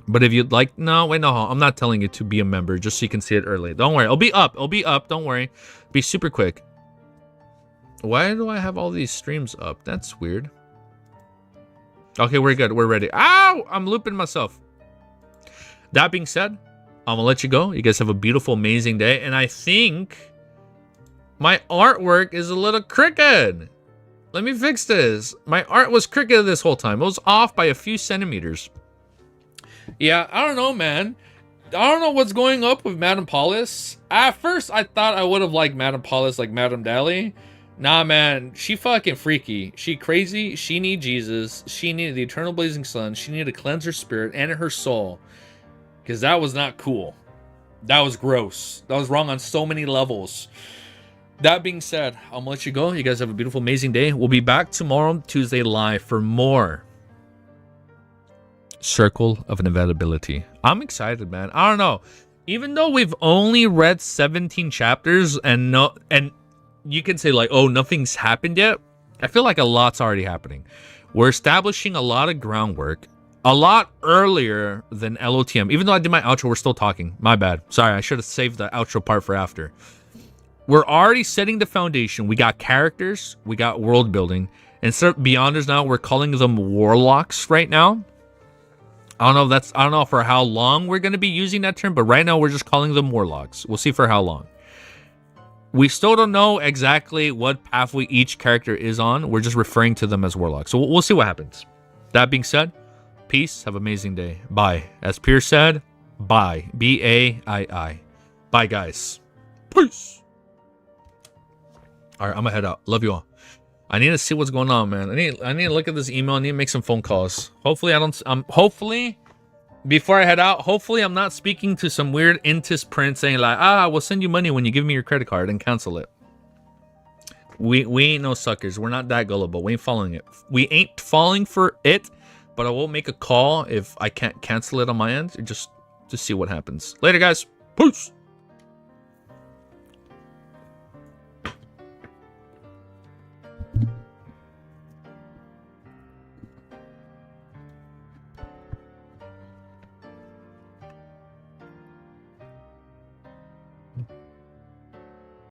But if you'd like, no, I'm not telling you to be a member just so you can see it early. Don't worry. It'll be up. Don't worry. Be super quick. Why do I have all these streams up? That's weird. Okay, we're good. We're ready. Ow! I'm looping myself. That being said, I'm gonna let you go. You guys have a beautiful, amazing day. And I think my artwork is a little crooked. Let me fix this. My art was crooked this whole time. It was off by a few centimeters. Yeah, I don't know, man. I don't know what's going up with Madame Paulus. At first, I thought I would have liked Madame Paulus like Madame Dali. Nah, man, she fucking freaky. She crazy. She need Jesus. She needed the eternal blazing sun. She needed to cleanse her spirit and her soul. Because that was not cool. That was gross. That was wrong on so many levels. That being said, I'm gonna let you go. You guys have a beautiful, amazing day. We'll be back tomorrow, Tuesday, live for more Circle of Inevitability. I'm excited, man. I don't know. Even though we've only read 17 chapters and you can say like, oh, nothing's happened yet. I feel like a lot's already happening. We're establishing a lot of groundwork a lot earlier than LOTM. Even though I did my outro, we're still talking. My bad. Sorry, I should have saved the outro part for after. We're already setting the foundation. We got characters. We got world building. Instead of Beyonders now, we're calling them warlocks right now. I don't know for how long we're going to be using that term, but right now we're just calling them warlocks. We'll see for how long. We still don't know exactly what pathway each character is on. We're just referring to them as warlocks. So we'll see what happens. That being said, peace. Have an amazing day. Bye. As Pierce said, bye. B-A-I-I. Bye, guys. Peace. All right, I'm going to head out. Love you all. I need to see what's going on, man. I need to look at this email. I need to make some phone calls. Hopefully, hopefully, before I head out, hopefully I'm not speaking to some weird Intis print saying like, we'll send you money when you give me your credit card and cancel it. We ain't no suckers. We're not that gullible. We ain't following it. We ain't falling for it, but I will make a call if I can't cancel it on my end. Just to see what happens. Later, guys. Peace.